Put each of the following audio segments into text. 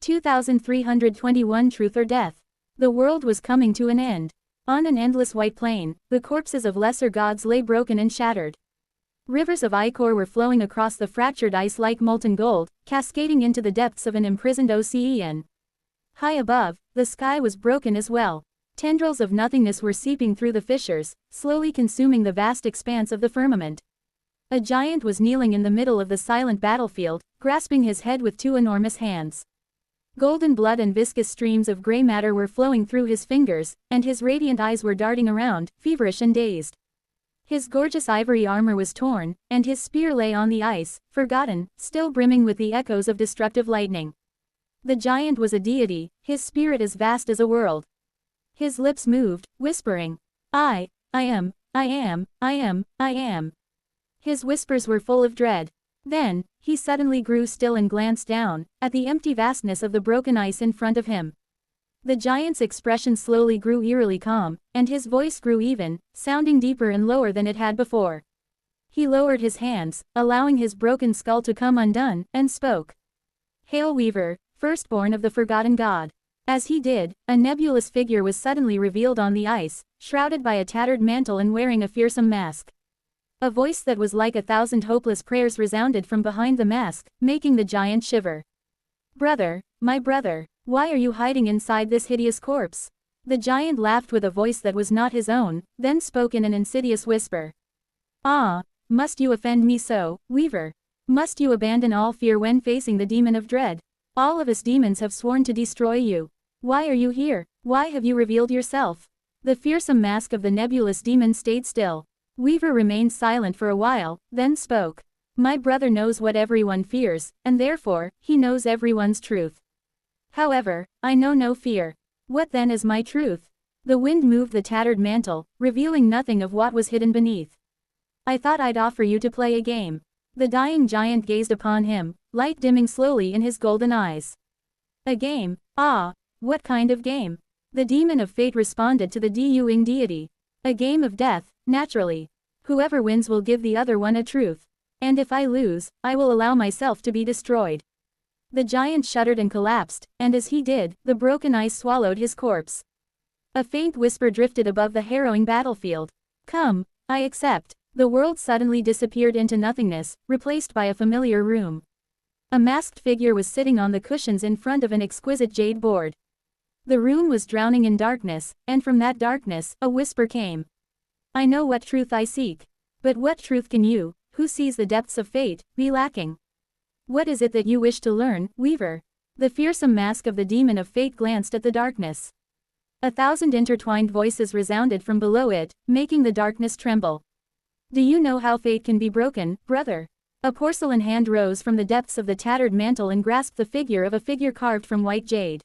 2321 Truth or Death. The world was coming to an end. On an endless white plain, the corpses of lesser gods lay broken and shattered. Rivers of ichor were flowing across the fractured ice like molten gold, cascading into the depths of an imprisoned ocean. High above, the sky was broken as well. Tendrils of nothingness were seeping through the fissures, slowly consuming the vast expanse of the firmament. A giant was kneeling in the middle of the silent battlefield, grasping his head with two enormous hands. Golden blood and viscous streams of gray matter were flowing through his fingers, and his radiant eyes were darting around, feverish and dazed. His gorgeous ivory armor was torn, and his spear lay on the ice, forgotten, still brimming with the echoes of destructive lightning. The giant was a deity, his spirit as vast as a world. His lips moved, whispering, I am. His whispers were full of dread. Then, he suddenly grew still and glanced down, at the empty vastness of the broken ice in front of him. The giant's expression slowly grew eerily calm, and his voice grew even, sounding deeper and lower than it had before. He lowered his hands, allowing his broken skull to come undone, and spoke. Hail Weaver, firstborn of the forgotten god. As he did, a nebulous figure was suddenly revealed on the ice, shrouded by a tattered mantle and wearing a fearsome mask. A voice that was like 1,000 hopeless prayers resounded from behind the mask, making the giant shiver. Brother, my brother, why are you hiding inside this hideous corpse? The giant laughed with a voice that was not his own, then spoke in an insidious whisper. Ah, must you offend me so, Weaver? Must you abandon all fear when facing the demon of dread? All of us demons have sworn to destroy you. Why are you here? Why have you revealed yourself? The fearsome mask of the nebulous demon stayed still. Weaver remained silent for a while, then spoke. My brother knows what everyone fears, and therefore, he knows everyone's truth. However, I know no fear. What then is my truth? The wind moved the tattered mantle, revealing nothing of what was hidden beneath. I thought I'd offer you to play a game. The dying giant gazed upon him, light dimming slowly in his golden eyes. A game? Ah, what kind of game? The demon of fate responded to the Dewing deity. A game of death, naturally. Whoever wins will give the other one a truth. And if I lose, I will allow myself to be destroyed. The giant shuddered and collapsed, and as he did, the broken ice swallowed his corpse. A faint whisper drifted above the harrowing battlefield. Come, I accept. The world suddenly disappeared into nothingness, replaced by a familiar room. A masked figure was sitting on the cushions in front of an exquisite jade board. The room was drowning in darkness, and from that darkness, a whisper came. I know what truth I seek. But what truth can you, who sees the depths of fate, be lacking? What is it that you wish to learn, Weaver? The fearsome mask of the demon of fate glanced at the darkness. 1,000 intertwined voices resounded from below it, making the darkness tremble. Do you know how fate can be broken, brother? A porcelain hand rose from the depths of the tattered mantle and grasped the figure of a figure carved from white jade.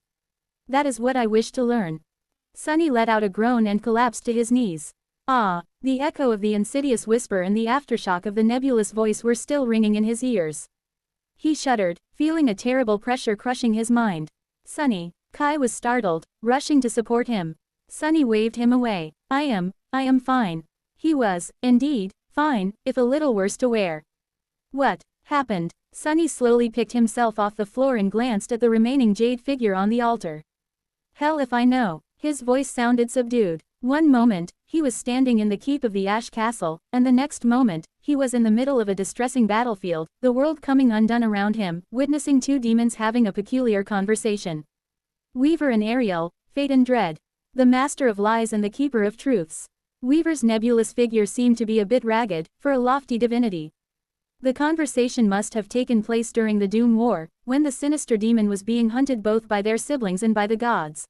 That is what I wish to learn. Sunny let out a groan and collapsed to his knees. Ah, the echo of the insidious whisper and the aftershock of the nebulous voice were still ringing in his ears. He shuddered, feeling a terrible pressure crushing his mind. Sunny, Kai was startled, rushing to support him. Sunny waved him away. I am fine. He was, indeed, fine, if a little worse to wear. What happened? Sunny slowly picked himself off the floor and glanced at the remaining jade figure on the altar. Hell if I know. His voice sounded subdued. One moment, he was standing in the keep of the Ash Castle, and the next moment, he was in the middle of a distressing battlefield, the world coming undone around him, witnessing two demons having a peculiar conversation. Weaver and Ariel, fate and dread. The master of lies and the keeper of truths. Weaver's nebulous figure seemed to be a bit ragged, for a lofty divinity. The conversation must have taken place during the Doom War, when the sinister demon was being hunted both by their siblings and by the gods.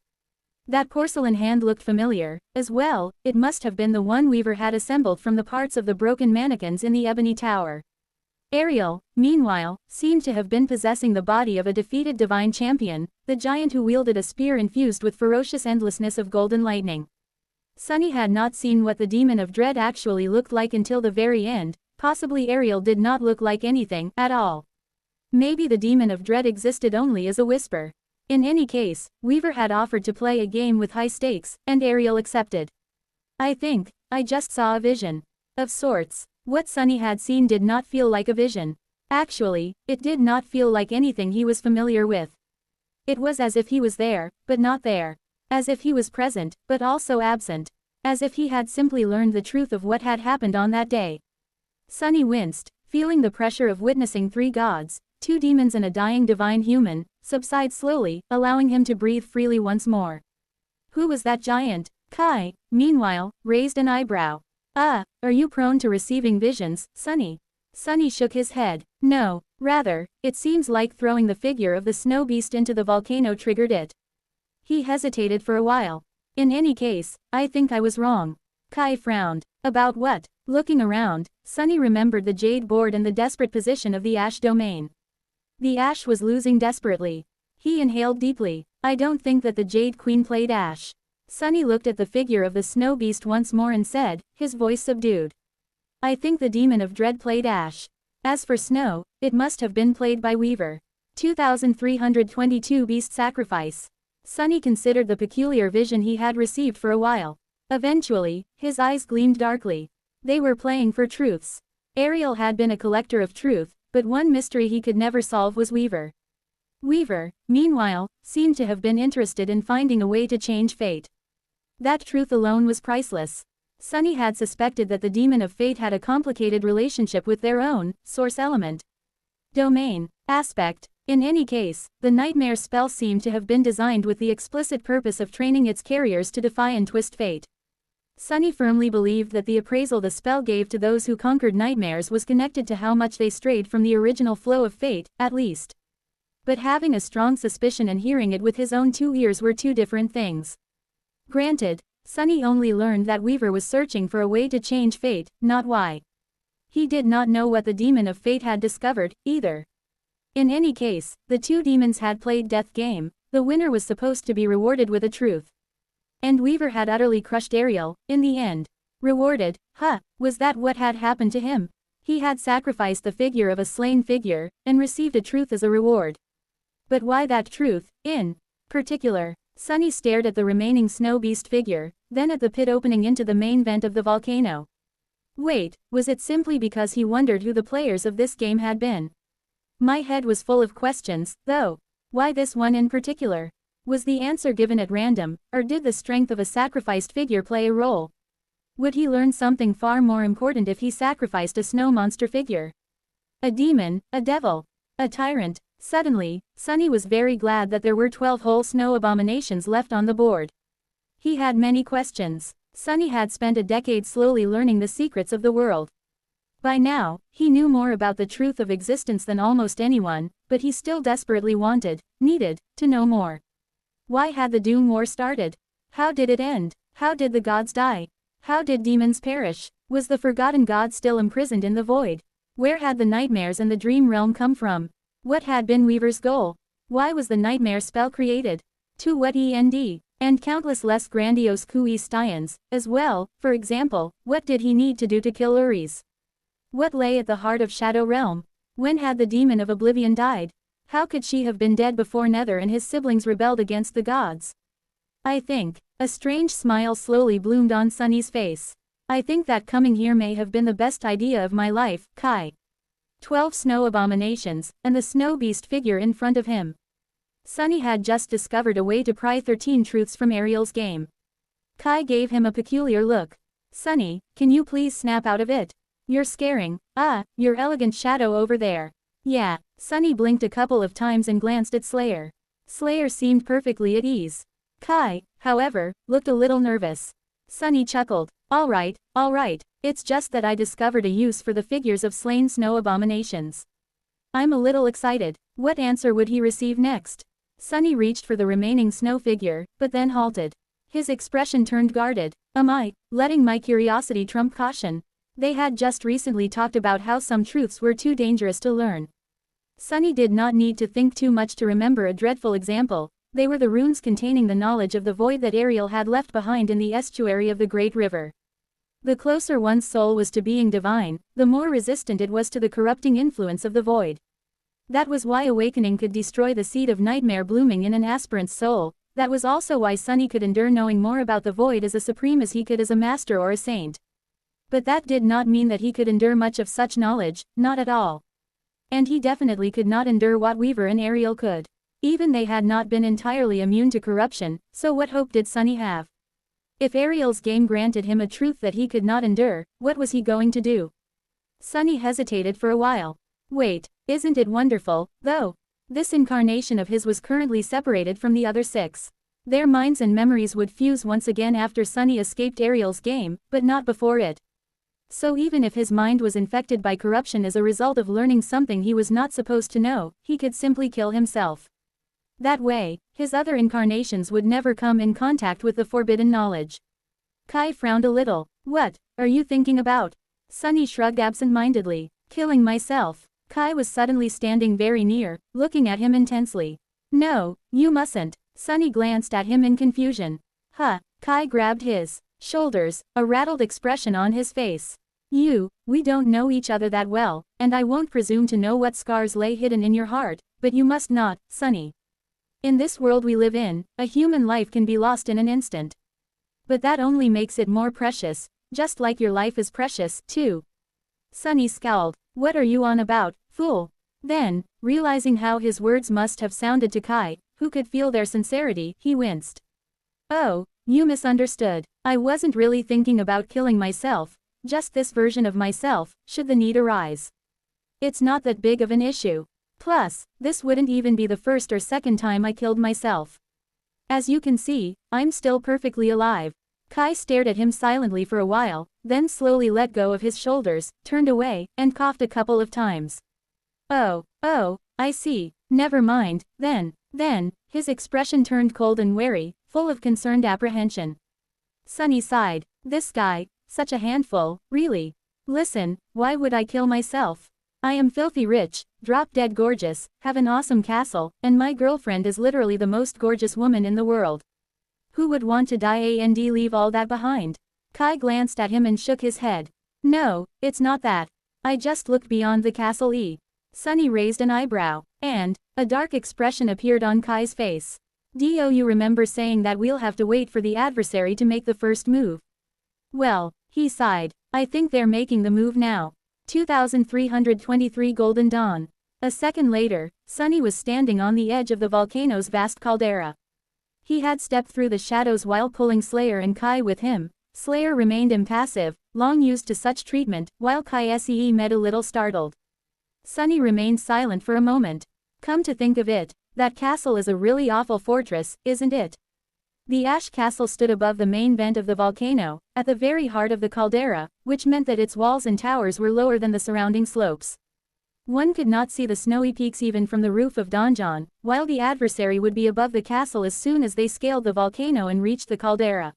That porcelain hand looked familiar, as well. It must have been the one Weaver had assembled from the parts of the broken mannequins in the Ebony Tower. Ariel, meanwhile, seemed to have been possessing the body of a defeated divine champion, the giant who wielded a spear infused with ferocious endlessness of golden lightning. Sunny had not seen what the demon of dread actually looked like until the very end. Possibly Ariel did not look like anything at all. Maybe the demon of dread existed only as a whisper. In any case, Weaver had offered to play a game with high stakes, and Ariel accepted. I think, I just saw a vision. Of sorts. What Sunny had seen did not feel like a vision. Actually, it did not feel like anything he was familiar with. It was as if he was there, but not there. As if he was present, but also absent. As if he had simply learned the truth of what had happened on that day. Sunny winced, feeling the pressure of witnessing three gods, two demons and a dying divine human, subside slowly, allowing him to breathe freely once more. Who was that giant? Kai, meanwhile, raised an eyebrow. Are you prone to receiving visions, Sunny? Sunny shook his head. No, rather, it seems like throwing the figure of the snow beast into the volcano triggered it. He hesitated for a while. In any case, I think I was wrong. Kai frowned. About what? Looking around, Sunny remembered the jade board and the desperate position of the ash domain. The ash was losing desperately. He inhaled deeply. I don't think that the Jade Queen played ash. Sunny looked at the figure of the snow beast once more and said, his voice subdued. I think the demon of dread played ash. As for snow, it must have been played by Weaver. 2322 Beast Sacrifice. Sunny considered the peculiar vision he had received for a while. Eventually, his eyes gleamed darkly. They were playing for truths. Ariel had been a collector of truth, but one mystery he could never solve was Weaver. Weaver, meanwhile, seemed to have been interested in finding a way to change fate. That truth alone was priceless. Sunny had suspected that the demon of fate had a complicated relationship with their own source element. Domain. Aspect. In any case, the nightmare spell seemed to have been designed with the explicit purpose of training its carriers to defy and twist fate. Sunny firmly believed that the appraisal the spell gave to those who conquered nightmares was connected to how much they strayed from the original flow of fate, at least. But having a strong suspicion and hearing it with his own two ears were two different things. Granted, Sunny only learned that Weaver was searching for a way to change fate, not why. He did not know what the demon of fate had discovered, either. In any case, the two demons had played death game. The winner was supposed to be rewarded with a truth. And Weaver had utterly crushed Ariel, in the end. Rewarded? Was that what had happened to him? He had sacrificed the figure of a slain figure, and received a truth as a reward. But why that truth, in particular? Sunny stared at the remaining snow beast figure, then at the pit opening into the main vent of the volcano. Wait, was it simply because he wondered who the players of this game had been? My head was full of questions, though. Why this one in particular? Was the answer given at random, or did the strength of a sacrificed figure play a role? Would he learn something far more important if he sacrificed a snow monster figure? A demon, a devil, a tyrant. Suddenly, Sunny was very glad that there were 12 whole snow abominations left on the board. He had many questions. Sunny had spent a decade slowly learning the secrets of the world. By now, he knew more about the truth of existence than almost anyone, but he still desperately needed, to know more. Why had the Doom War started? How did it end? How did the gods die? How did demons perish? Was the forgotten god still imprisoned in the void? Where had the nightmares and the dream realm come from? What had been Weaver's goal? Why was the nightmare spell created? To what end? And countless less grandiose questions, as well. For example, what did he need to do to kill Uri's? What lay at the heart of Shadow Realm? When had the demon of Oblivion died? How could she have been dead before Nether and his siblings rebelled against the gods? I think. A strange smile slowly bloomed on Sunny's face. I think that coming here may have been the best idea of my life, Kai. 12 snow abominations, and the snow beast figure in front of him. Sunny had just discovered a way to pry 13 truths from Ariel's game. Kai gave him a peculiar look. Sunny, can you please snap out of it? You're scaring. Your elegant shadow over there. Yeah. Sunny blinked a couple of times and glanced at Slayer. Slayer seemed perfectly at ease. Kai, however, looked a little nervous. Sunny chuckled. All right, it's just that I discovered a use for the figures of slain snow abominations. I'm a little excited. What answer would he receive next? Sunny reached for the remaining snow figure, but then halted. His expression turned guarded. Am I letting my curiosity trump caution? They had just recently talked about how some truths were too dangerous to learn. Sunny did not need to think too much to remember a dreadful example. They were the runes containing the knowledge of the void that Ariel had left behind in the estuary of the Great River. The closer one's soul was to being divine, the more resistant it was to the corrupting influence of the void. That was why awakening could destroy the seed of nightmare blooming in an aspirant's soul. That was also why Sunny could endure knowing more about the void as a supreme as he could as a master or a saint. But that did not mean that he could endure much of such knowledge, not at all. And he definitely could not endure what Weaver and Ariel could. Even they had not been entirely immune to corruption, so what hope did Sunny have? If Ariel's game granted him a truth that he could not endure, what was he going to do? Sunny hesitated for a while. Wait, isn't it wonderful, though? This incarnation of his was currently separated from the other 6. Their minds and memories would fuse once again after Sunny escaped Ariel's game, but not before it. So even if his mind was infected by corruption as a result of learning something he was not supposed to know, he could simply kill himself. That way, his other incarnations would never come in contact with the forbidden knowledge. Kai frowned a little. What are you thinking about? Sunny shrugged absent-mindedly. Killing myself. Kai was suddenly standing very near, looking at him intensely. No, you mustn't. Sunny glanced at him in confusion. Huh. Kai grabbed his shoulders, a rattled expression on his face. We don't know each other that well, and I won't presume to know what scars lay hidden in your heart, but you must not, Sunny. In this world we live in, a human life can be lost in an instant. But that only makes it more precious, just like your life is precious, too. Sunny scowled. What are you on about, fool? Then, realizing how his words must have sounded to Kai, who could feel their sincerity, he winced. Oh, you misunderstood. I wasn't really thinking about killing myself, just this version of myself, should the need arise. It's not that big of an issue. Plus, this wouldn't even be the first or second time I killed myself. As you can see, I'm still perfectly alive. Kai stared at him silently for a while, then slowly let go of his shoulders, turned away, and coughed a couple of times. Oh, I see. Never mind, then, his expression turned cold and wary, full of concerned apprehension. Sunny sighed. This guy, such a handful, really. Listen, why would I kill myself? I am filthy rich, drop-dead gorgeous, have an awesome castle, and my girlfriend is literally the most gorgeous woman in the world. Who would want to die and leave all that behind? Kai glanced at him and shook his head. No, it's not that. I just looked beyond the castle. Sunny raised an eyebrow, and a dark expression appeared on Kai's face. Do you remember saying that we'll have to wait for the adversary to make the first move? Well, he sighed. I think they're making the move now. 2323 Golden Dawn. A second later, Sunny was standing on the edge of the volcano's vast caldera. He had stepped through the shadows while pulling Slayer and Kai with him. Slayer remained impassive, long used to such treatment, while Kai met a little startled. Sunny remained silent for a moment. Come to think of it, that castle is a really awful fortress, isn't it? The ash castle stood above the main vent of the volcano, at the very heart of the caldera, which meant that its walls and towers were lower than the surrounding slopes. One could not see the snowy peaks even from the roof of Donjon, while the adversary would be above the castle as soon as they scaled the volcano and reached the caldera.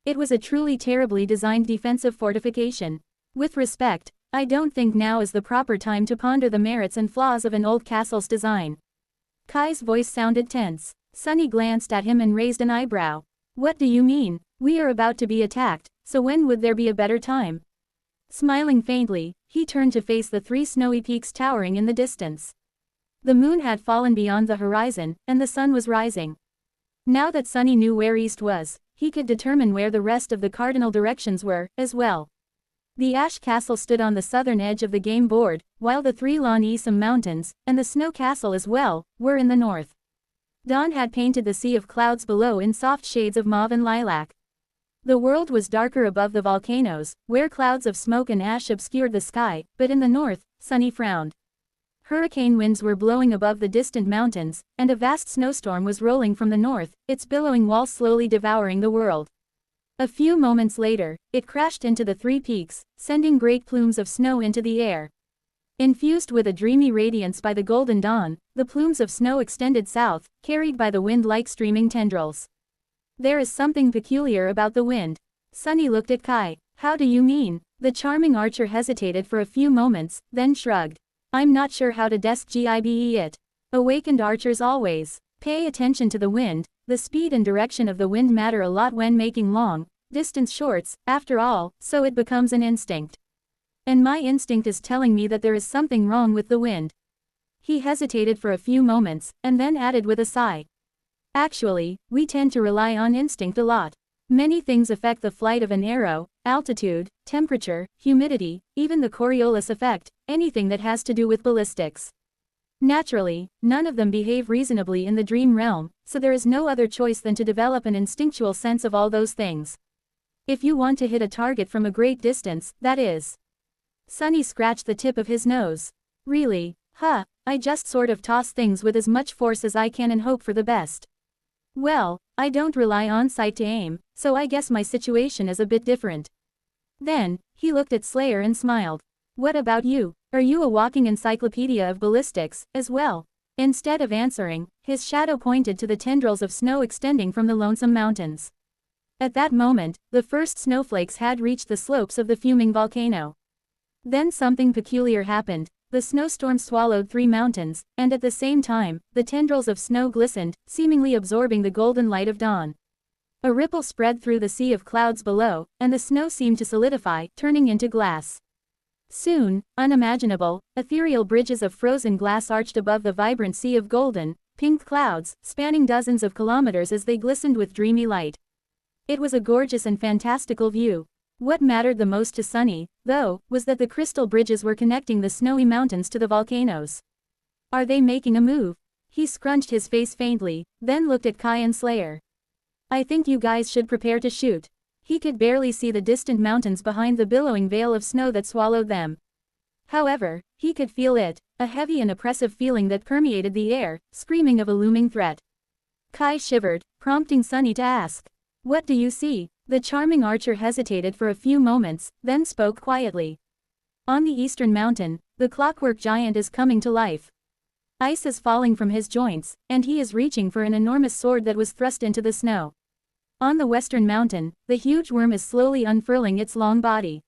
It was a truly terribly designed defensive fortification. With respect, I don't think now is the proper time to ponder the merits and flaws of an old castle's design. Kai's voice sounded tense. Sunny glanced at him and raised an eyebrow. What do you mean? We are about to be attacked, so when would there be a better time? Smiling faintly, he turned to face the 3 snowy peaks towering in the distance. The moon had fallen beyond the horizon, and the sun was rising. Now that Sunny knew where east was, he could determine where the rest of the cardinal directions were, as well. The ash castle stood on the southern edge of the game board, while the 3 Lan Isam mountains, and the snow castle as well, were in the north. Dawn had painted the sea of clouds below in soft shades of mauve and lilac. The world was darker above the volcanoes, where clouds of smoke and ash obscured the sky, but in the north, Sunny frowned. Hurricane winds were blowing above the distant mountains, and a vast snowstorm was rolling from the north, its billowing walls slowly devouring the world. A few moments later, it crashed into the 3 peaks, sending great plumes of snow into the air. Infused with a dreamy radiance by the golden dawn, the plumes of snow extended south, carried by the wind like streaming tendrils. There is something peculiar about the wind. Sunny looked at Kai. How do you mean? The charming archer hesitated for a few moments, then shrugged. I'm not sure how to describe it. Awakened archers always pay attention to the wind. The speed and direction of the wind matter a lot when making long-distance shorts, after all, so it becomes an instinct. And my instinct is telling me that there is something wrong with the wind. He hesitated for a few moments, and then added with a sigh. Actually, we tend to rely on instinct a lot. Many things affect the flight of an arrow: altitude, temperature, humidity, even the Coriolis effect, anything that has to do with ballistics. Naturally, none of them behave reasonably in the dream realm, so there is no other choice than to develop an instinctual sense of all those things. If you want to hit a target from a great distance, that is. Sunny scratched the tip of his nose. Really? Huh, I just sort of toss things with as much force as I can and hope for the best. Well, I don't rely on sight to aim, so I guess my situation is a bit different. Then, he looked at Slayer and smiled. What about you? Are you a walking encyclopedia of ballistics, as well? Instead of answering, his shadow pointed to the tendrils of snow extending from the Lonesome Mountains. At that moment, the first snowflakes had reached the slopes of the fuming volcano. Then something peculiar happened. The snowstorm swallowed 3 mountains, and at the same time, the tendrils of snow glistened, seemingly absorbing the golden light of dawn. A ripple spread through the sea of clouds below, and the snow seemed to solidify, turning into glass. Soon, unimaginable, ethereal bridges of frozen glass arched above the vibrant sea of golden, pink clouds, spanning dozens of kilometers as they glistened with dreamy light. It was a gorgeous and fantastical view. What mattered the most to Sunny, though, was that the crystal bridges were connecting the snowy mountains to the volcanoes. Are they making a move? He scrunched his face faintly, then looked at Kai and Slayer. I think you guys should prepare to shoot. He could barely see the distant mountains behind the billowing veil of snow that swallowed them. However, he could feel it, a heavy and oppressive feeling that permeated the air, screaming of a looming threat. Kai shivered, prompting Sunny to ask. What do you see? The charming archer hesitated for a few moments, then spoke quietly. On the eastern mountain, the clockwork giant is coming to life. Ice is falling from his joints, and he is reaching for an enormous sword that was thrust into the snow. On the western mountain, the huge worm is slowly unfurling its long body.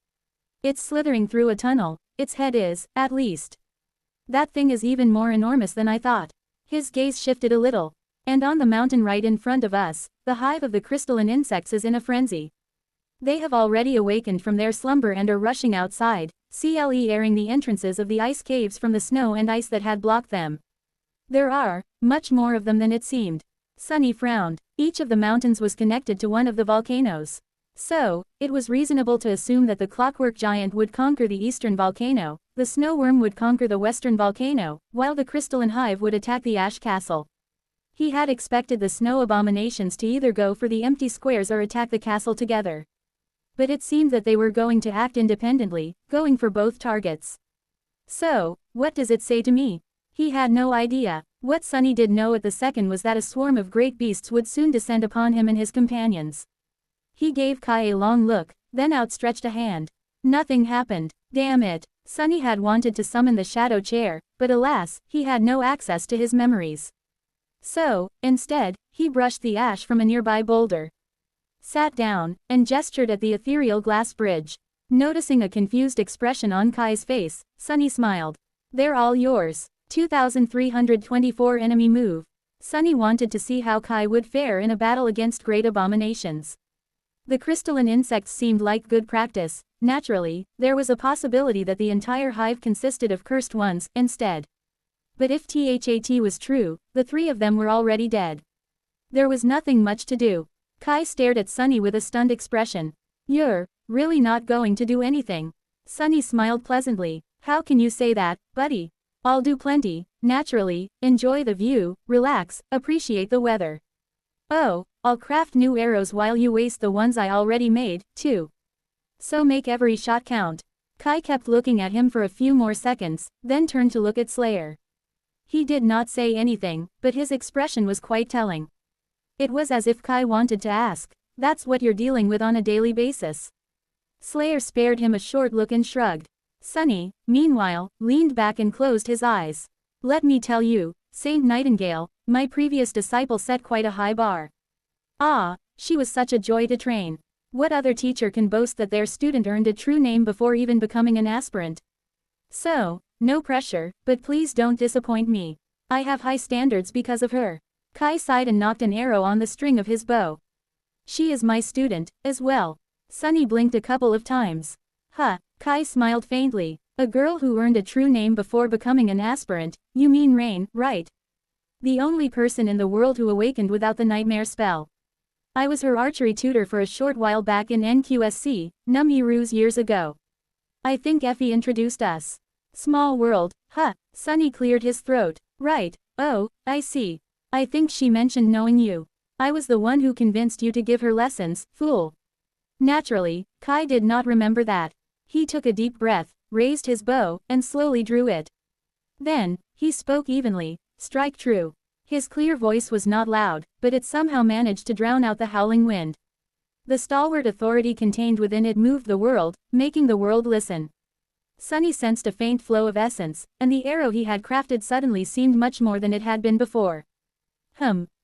It's slithering through a tunnel, its head is, at least. That thing is even more enormous than I thought. His gaze shifted a little. And on the mountain right in front of us, the hive of the crystalline insects is in a frenzy. They have already awakened from their slumber and are rushing outside, clearing the entrances of the ice caves from the snow and ice that had blocked them. There are much more of them than it seemed. Sunny frowned. Each of the mountains was connected to one of the volcanoes. So, it was reasonable to assume that the clockwork giant would conquer the eastern volcano, the snow worm would conquer the western volcano, while the crystalline hive would attack the ash castle. He had expected the snow abominations to either go for the empty squares or attack the castle together. But it seemed that they were going to act independently, going for both targets. So, what does it say to me? He had no idea. What Sunny did know at the second was that a swarm of great beasts would soon descend upon him and his companions. He gave Kai a long look, then outstretched a hand. Nothing happened. Damn it. Sunny had wanted to summon the shadow chair, but alas, he had no access to his memories. So, instead, he brushed the ash from a nearby boulder, sat down, and gestured at the ethereal glass bridge. Noticing a confused expression on Kai's face, Sunny smiled. They're all yours. 2324 enemy move. Sunny wanted to see how Kai would fare in a battle against great abominations. The crystalline insects seemed like good practice. Naturally, there was a possibility that the entire hive consisted of cursed ones, instead. But if THAT was true, the 3 of them were already dead. There was nothing much to do. Kai stared at Sunny with a stunned expression. You're really not going to do anything? Sunny smiled pleasantly. How can you say that, buddy? I'll do plenty. Naturally, enjoy the view, relax, appreciate the weather. Oh, I'll craft new arrows while you waste the ones I already made, too. So make every shot count. Kai kept looking at him for a few more seconds, then turned to look at Slayer. He did not say anything, but his expression was quite telling. It was as if Kai wanted to ask, that's what you're dealing with on a daily basis. Slayer spared him a short look and shrugged. Sunny, meanwhile, leaned back and closed his eyes. Let me tell you, Saint Nightingale, my previous disciple set quite a high bar. Ah, she was such a joy to train. What other teacher can boast that their student earned a true name before even becoming an aspirant? So, no pressure, but please don't disappoint me. I have high standards because of her. Kai sighed and knocked an arrow on the string of his bow. She is my student, as well. Sunny blinked a couple of times. Huh, Kai smiled faintly. A girl who earned a true name before becoming an aspirant, you mean Rain, right? The only person in the world who awakened without the nightmare spell. I was her archery tutor for a short while back in NQSC, Num-E-Ruse years ago. I think Effie introduced us. Small world, huh? Sunny cleared his throat. Right, oh, I see. I think she mentioned knowing you. I was the one who convinced you to give her lessons, fool. Naturally, Kai did not remember that. He took a deep breath, raised his bow, and slowly drew it. Then, he spoke evenly, strike true. His clear voice was not loud, but it somehow managed to drown out the howling wind. The stalwart authority contained within it moved the world, making the world listen. Sunny sensed a faint flow of essence, and the arrow he had crafted suddenly seemed much more than it had been before.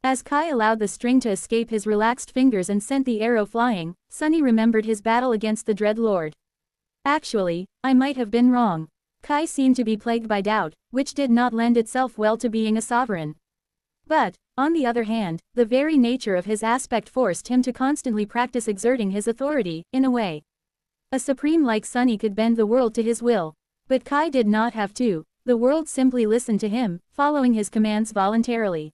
As Kai allowed the string to escape his relaxed fingers and sent the arrow flying, Sunny remembered his battle against the Dread Lord. Actually, I might have been wrong. Kai seemed to be plagued by doubt, which did not lend itself well to being a sovereign. But, on the other hand, the very nature of his aspect forced him to constantly practice exerting his authority, in a way. A supreme like Sunny could bend the world to his will. But Kai did not have to, the world simply listened to him, following his commands voluntarily.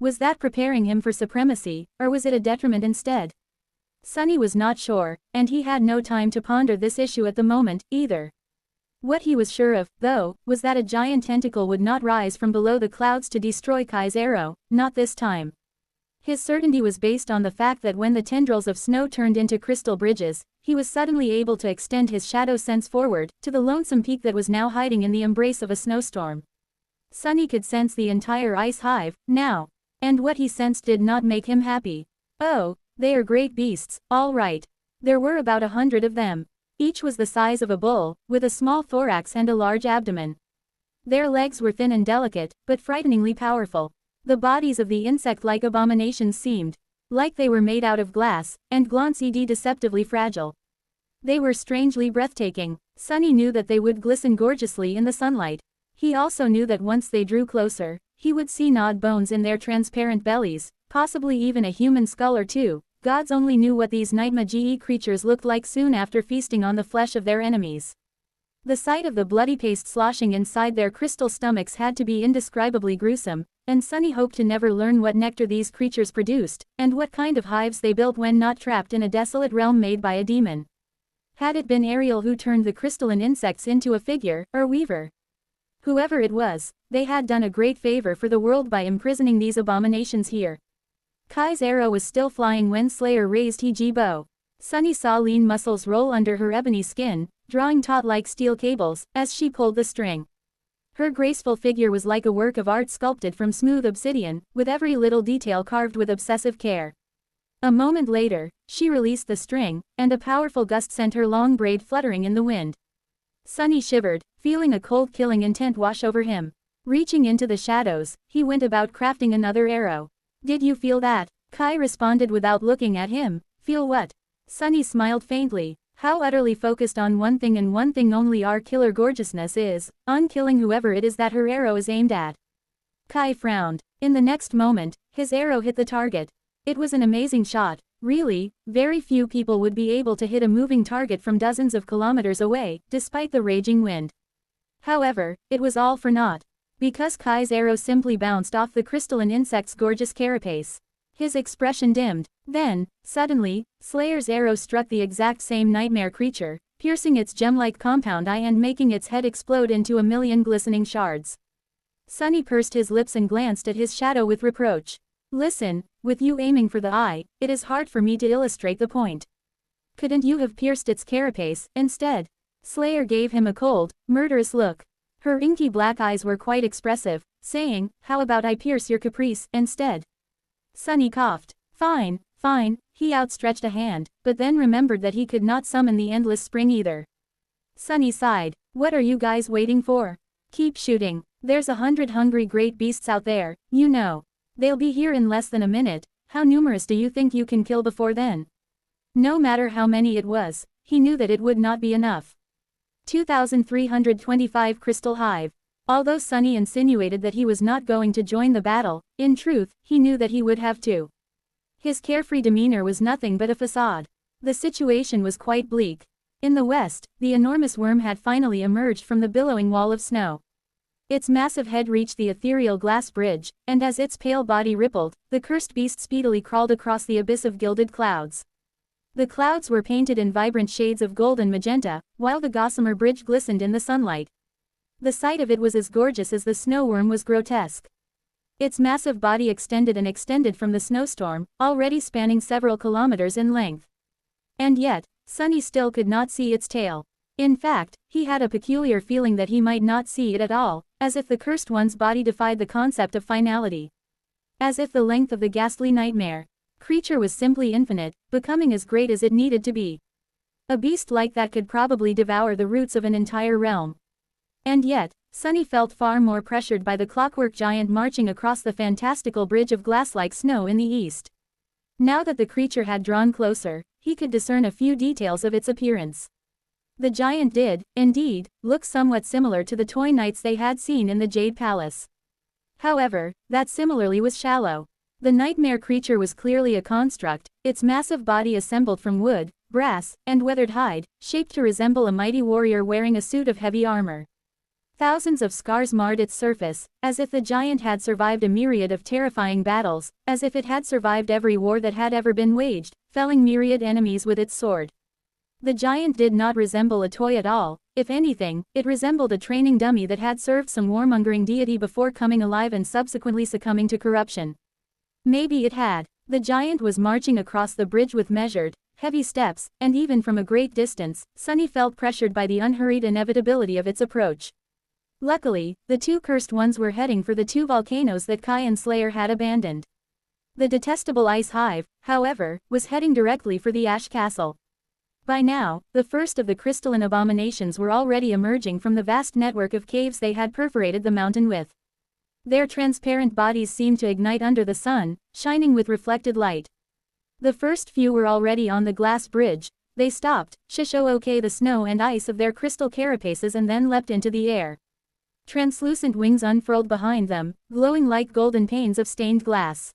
Was that preparing him for supremacy, or was it a detriment instead? Sunny was not sure, and he had no time to ponder this issue at the moment, either. What he was sure of, though, was that a giant tentacle would not rise from below the clouds to destroy Kai's arrow, not this time. His certainty was based on the fact that when the tendrils of snow turned into crystal bridges, he was suddenly able to extend his shadow sense forward, to the lonesome peak that was now hiding in the embrace of a snowstorm. Sunny could sense the entire ice hive, now. And what he sensed did not make him happy. Oh, they are great beasts, all right. There were about 100 of them. Each was the size of a bull, with a small thorax and a large abdomen. Their legs were thin and delicate, but frighteningly powerful. The bodies of the insect-like abominations seemed like they were made out of glass, and glanced deceptively fragile. They were strangely breathtaking. Sunny knew that they would glisten gorgeously in the sunlight. He also knew that once they drew closer, he would see gnawed bones in their transparent bellies, possibly even a human skull or two. Gods only knew what these night-magi creatures looked like soon after feasting on the flesh of their enemies. The sight of the bloody paste sloshing inside their crystal stomachs had to be indescribably gruesome, and Sunny hoped to never learn what nectar these creatures produced, and what kind of hives they built when not trapped in a desolate realm made by a demon. Had it been Ariel who turned the crystalline insects into a figure, or weaver? Whoever it was, they had done a great favor for the world by imprisoning these abominations here. Kai's arrow was still flying when Slayer raised his bow. Sunny saw lean muscles roll under her ebony skin, drawing taut like steel cables, as she pulled the string. Her graceful figure was like a work of art sculpted from smooth obsidian, with every little detail carved with obsessive care. A moment later, she released the string, and a powerful gust sent her long braid fluttering in the wind. Sunny shivered, feeling a cold killing intent wash over him. Reaching into the shadows, he went about crafting another arrow. Did you feel that? Kai responded without looking at him. Feel what? Sunny smiled faintly. How utterly focused on one thing and one thing only our killer gorgeousness is, on killing whoever it is that her arrow is aimed at. Kai frowned. In the next moment, his arrow hit the target. It was an amazing shot. Really, very few people would be able to hit a moving target from dozens of kilometers away, despite the raging wind. However, it was all for naught. Because Kai's arrow simply bounced off the crystalline insect's gorgeous carapace. His expression dimmed. Then, suddenly, Slayer's arrow struck the exact same nightmare creature, piercing its gem-like compound eye and making its head explode into a million glistening shards. Sunny pursed his lips and glanced at his shadow with reproach. Listen, with you aiming for the eye, it is hard for me to illustrate the point. Couldn't you have pierced its carapace, instead? Slayer gave him a cold, murderous look. Her inky black eyes were quite expressive, saying, how about I pierce your caprice, instead? Sunny coughed. Fine, fine, he outstretched a hand, but then remembered that he could not summon the endless spring either. Sunny sighed. What are you guys waiting for? Keep shooting. There's 100 hungry great beasts out there, you know. They'll be here in less than a minute. How numerous do you think you can kill before then? No matter how many it was, he knew that it would not be enough. 2,325 Crystal Hive. Although Sunny insinuated that he was not going to join the battle, in truth, he knew that he would have to. His carefree demeanor was nothing but a facade. The situation was quite bleak. In the west, the enormous worm had finally emerged from the billowing wall of snow. Its massive head reached the ethereal glass bridge, and as its pale body rippled, the cursed beast speedily crawled across the abyss of gilded clouds. The clouds were painted in vibrant shades of gold and magenta, while the gossamer bridge glistened in the sunlight. The sight of it was as gorgeous as the snow worm was grotesque. Its massive body extended and extended from the snowstorm, already spanning several kilometers in length. And yet, Sunny still could not see its tail. In fact, he had a peculiar feeling that he might not see it at all, as if the cursed one's body defied the concept of finality. As if the length of the ghastly nightmare creature was simply infinite, becoming as great as it needed to be. A beast like that could probably devour the roots of an entire realm. And yet, Sunny felt far more pressured by the clockwork giant marching across the fantastical bridge of glass-like snow in the east. Now that the creature had drawn closer, he could discern a few details of its appearance. The giant did, indeed, look somewhat similar to the toy knights they had seen in the Jade Palace. However, that similarly was shallow. The nightmare creature was clearly a construct, its massive body assembled from wood, brass, and weathered hide, shaped to resemble a mighty warrior wearing a suit of heavy armor. Thousands of scars marred its surface, as if the giant had survived a myriad of terrifying battles, as if it had survived every war that had ever been waged, felling myriad enemies with its sword. The giant did not resemble a toy at all. If anything, it resembled a training dummy that had served some warmongering deity before coming alive and subsequently succumbing to corruption. Maybe it had. The giant was marching across the bridge with measured, heavy steps, and even from a great distance, Sunny felt pressured by the unhurried inevitability of its approach. Luckily, the two cursed ones were heading for the two volcanoes that Kai and Slayer had abandoned. The detestable ice hive, however, was heading directly for the Ash Castle. By now, the first of the crystalline abominations were already emerging from the vast network of caves they had perforated the mountain with. Their transparent bodies seemed to ignite under the sun, shining with reflected light. The first few were already on the glass bridge. They stopped, shook the snow and ice of their crystal carapaces and then leapt into the air. Translucent wings unfurled behind them, glowing like golden panes of stained glass.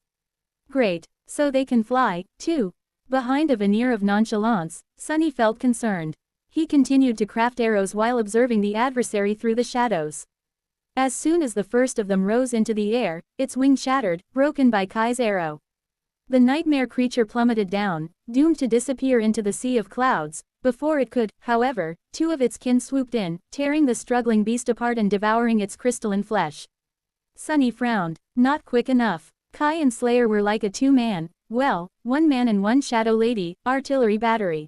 Great, so they can fly, too. Behind a veneer of nonchalance, Sunny felt concerned. He continued to craft arrows while observing the adversary through the shadows. As soon as the first of them rose into the air, its wing shattered, broken by Kai's arrow. The nightmare creature plummeted down, doomed to disappear into the sea of clouds. Before it could, however, two of its kin swooped in, tearing the struggling beast apart and devouring its crystalline flesh. Sunny frowned. Not quick enough. Kai and Slayer were like a two-man, well, one man and one shadow lady, artillery battery.